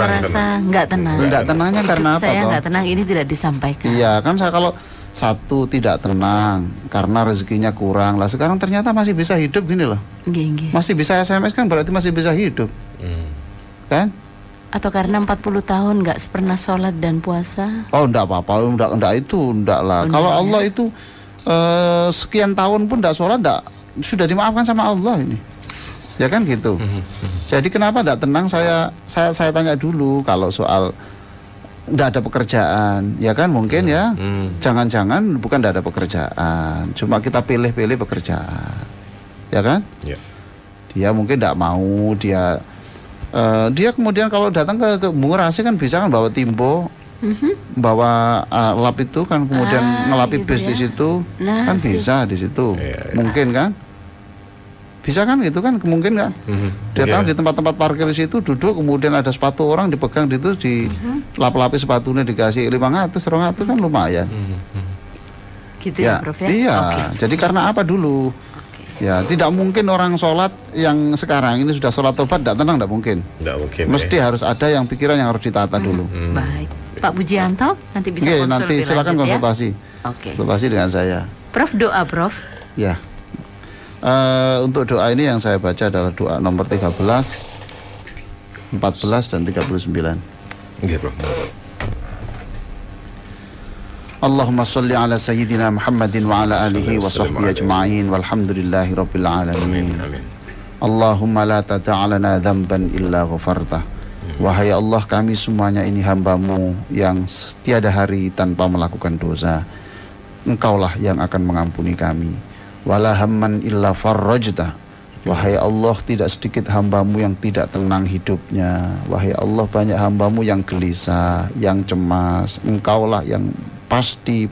nggak tenang. Nggak tenangnya karena apa? Saya nggak tenang, ini tidak disampaikan. Iya kan satu tidak tenang karena rezekinya kurang. Lah sekarang ternyata masih bisa hidup gini loh. Masih bisa SMS kan berarti masih bisa hidup. Kan? Atau karena 40 tahun nggak pernah sholat dan puasa? Oh enggak apa-apa, enggak itu, enggak lah. Kalau Allah itu sekian tahun pun enggak sholat, enggak, sudah dimaafkan sama Allah ini. Ya kan gitu. Jadi kenapa enggak tenang, saya tanya dulu kalau soal enggak ada pekerjaan, ya kan mungkin ya. Jangan-jangan bukan enggak ada pekerjaan, cuma kita pilih-pilih pekerjaan. Ya kan? Ya. Dia mungkin enggak mau, dia kemudian kalau datang ke Bungurasi kan bisa kan bawa timbo, bawa lap itu kan kemudian ngelapi gitu bis di situ, kan bisa di situ, mungkin kan, bisa kan gitu kan, mungkin kan, datang di tempat-tempat parkir di situ duduk, kemudian ada sepatu orang dipegang di itu, di lap-lapi sepatunya dikasih 500, 200 kan lumayan. Gitu ya, Prof ya? Iya, jadi karena apa dulu? Ya, tidak mungkin orang sholat yang sekarang ini sudah sholat tobat tidak tenang, tidak mungkin. Tidak mungkin. Mesti harus ada yang pikiran yang harus ditata dulu. Baik, Pak Bujianto nanti bisa konsul nanti lebih silakan lanjut, konsultasi. Ya? Konsultasi dengan saya. Prof, doa Prof. Ya. Untuk doa ini yang saya baca adalah doa nomor 13, 14 dan 39. Nggih, Prof. Allahumma salli ala sayyidina Muhammadin wa ala alihi wa sahbihi ajma'in walhamdulillahi rabbil alamin. Amin. Allahumma la tata'alana dhanban illa ghafartah. Wahai Allah, kami semuanya ini hamba-Mu yang tiada hari tanpa melakukan dosa. Engkaulah yang akan mengampuni kami. Wala hamman illa farrajtah. Wahai Allah, tidak sedikit hamba-Mu yang tidak tenang hidupnya. Wahai Allah, banyak hamba-Mu yang gelisah, yang cemas. Engkaulah yang pasti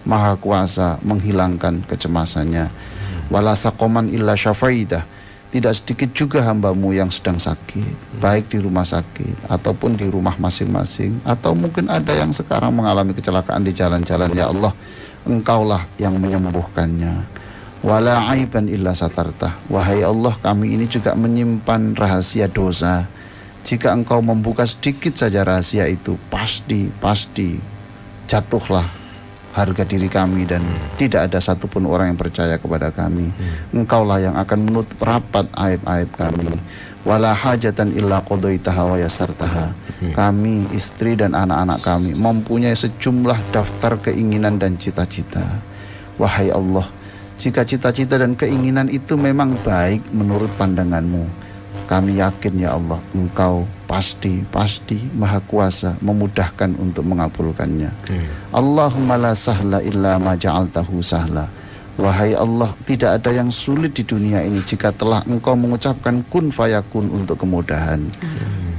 maha kuasa menghilangkan kecemasannya. Wala saqaman illa syafaidah. Tidak sedikit juga hamba-Mu yang sedang sakit, baik di rumah sakit ataupun di rumah masing-masing, atau mungkin ada yang sekarang mengalami kecelakaan di jalan-jalan. Ya Allah, Engkaulah yang menyembuhkannya. Wala aiban illa satartah. Wahai Allah, kami ini juga menyimpan rahasia dosa. Jika Engkau membuka sedikit saja rahasia itu, pasti jatuhlah harga diri kami dan tidak ada satupun orang yang percaya kepada kami. Engkaulah yang akan menutup rapat aib-aib kami. Wala hajatan illa qadaitaha wa yassartaha. Kami, istri dan anak-anak kami mempunyai sejumlah daftar keinginan dan cita-cita. Wahai Allah, jika cita-cita dan keinginan itu memang baik menurut pandangan-Mu, kami yakin ya Allah, Engkau pasti maha kuasa memudahkan untuk mengabulkannya. Allahumma la sahla illa ma ja'altahu sahla. Wahai Allah, tidak ada yang sulit di dunia ini jika telah Engkau mengucapkan kun fayakun untuk kemudahan.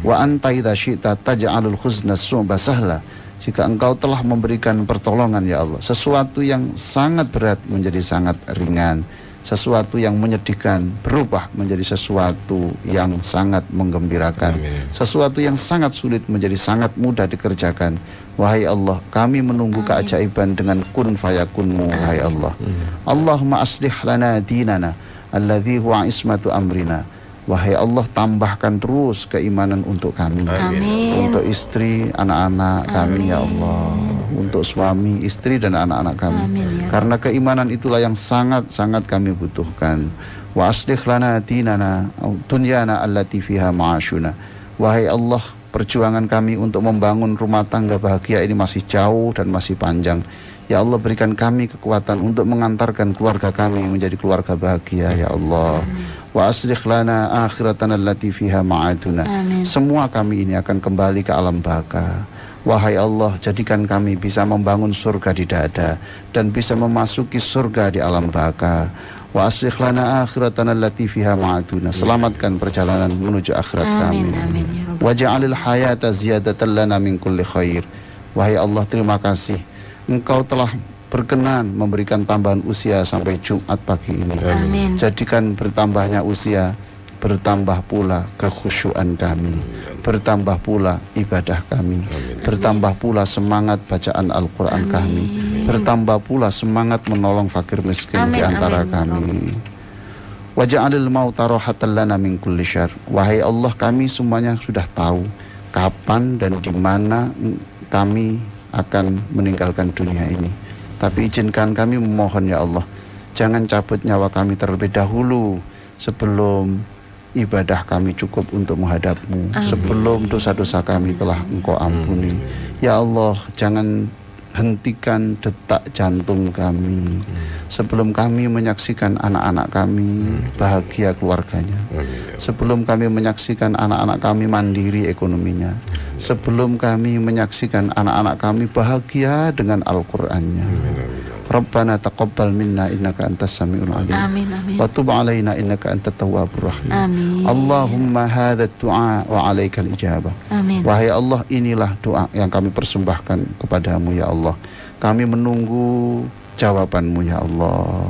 Wa anta idza syi'ta taj'alul huzna su'ba sahla. Jika Engkau telah memberikan pertolongan ya Allah, sesuatu yang sangat berat menjadi sangat ringan, sesuatu yang menyedihkan berubah menjadi sesuatu yang sangat menggembirakan. Sesuatu yang sangat sulit menjadi sangat mudah dikerjakan. Wahai Allah, kami menunggu keajaiban dengan kun fayakun-Mu. Wahai Allah, Allahumma aslih lana dinana alladhi huwa ismatu amrina. Wahai Allah, tambahkan terus keimanan untuk kami. Untuk istri, anak-anak kami ya Allah, untuk suami, istri dan anak-anak kami. Karena keimanan itulah yang sangat-sangat kami butuhkan. Wa aslih lana dinana dunyana allati fiha ma'ashuna. Wahai Allah, perjuangan kami untuk membangun rumah tangga bahagia ini masih jauh dan masih panjang. Ya Allah, berikan kami kekuatan untuk mengantarkan keluarga kami menjadi keluarga bahagia ya Allah. Wa aslih lana akhiratana allati fiha ma'aduna. Semua kami ini akan kembali ke alam baka. Wahai Allah, jadikan kami bisa membangun surga di dada dan bisa memasuki surga di alam baka. Wa aslih lana akhiratana allati fiha ma'aduna. Selamatkan perjalanan menuju akhirat kami. Waj'alil hayata ziyadatan lana min kulli khair. Wahai Allah, terima kasih Engkau telah berkenan memberikan tambahan usia sampai Jumat pagi ini. Jadikan bertambahnya usia, bertambah pula kekhusyuan kami, bertambah pula ibadah kami, bertambah pula semangat bacaan Al-Quran kami, bertambah pula semangat menolong fakir miskin di antara kami. Waj'alil mauta rahatan lana min kulli syarr. Wahai Allah, kami semuanya sudah tahu kapan dan di mana kami akan meninggalkan dunia ini. Tapi izinkan kami memohon ya Allah, jangan cabut nyawa kami terlebih dahulu sebelum ibadah kami cukup untuk menghadap-Mu, sebelum dosa-dosa kami telah Engkau ampuni. Ya Allah, jangan hentikan detak jantung kami sebelum kami menyaksikan anak-anak kami bahagia keluarganya, sebelum kami menyaksikan anak-anak kami mandiri ekonominya, sebelum kami menyaksikan anak-anak kami bahagia dengan Al-Qur'annya. Rabbana taqabbal minna innaka antas samiul alim. Amin, amin. Wa tub alaina innaka antat tawwabur rahim. Amin. Allahumma hadha du'a wa alaikal ijabah. Amin. Wahai Allah, inilah doa yang kami persembahkan kepadamu ya Allah. Kami menunggu jawabanmu ya Allah.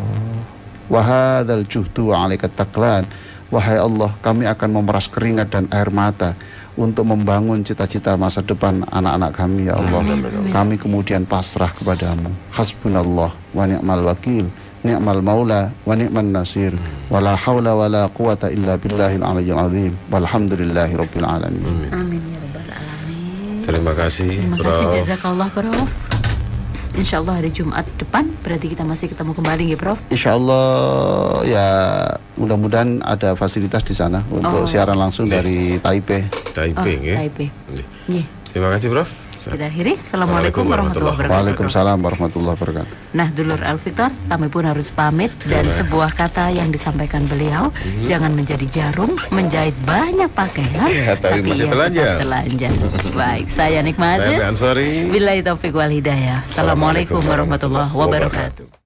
Wa hadzal juhdu wa alaikat taqlan. Wahai Allah, kami akan memeras keringat dan air mata untuk membangun cita-cita masa depan anak-anak kami ya Allah. Kami kemudian pasrah kepadamu. Hasbunallah wa ni'mal wakil, ni'mal maula wa ni'man nasir. Wala haula wala quwata illa billahil aliyyil azim. Walhamdulillahi rabbil alamin. Amin ya rabbal alamin. Terima kasih. Terima kasih, jazakallah Prof. Insya Allah hari Jumat depan berarti kita masih ketemu kembali ya Prof. Insya Allah ya, mudah-mudahan ada fasilitas di sana untuk siaran langsung dari Taipei. Taipei. Terima kasih Prof. Kita akhiri. Assalamualaikum warahmatullahi wabarakatuh. Waalaikumsalam warahmatullahi wabarakatuh. Nah, dulur Al-Fitor, kami pun harus pamit. Dan sebuah kata yang disampaikan beliau, jangan menjadi jarum menjahit banyak pakaian, tapi masih telanjang. Baik, saya Nikmatis. Saya Ansori. Billahi taufiq wal hidayah. Assalamualaikum warahmatullahi wabarakatuh.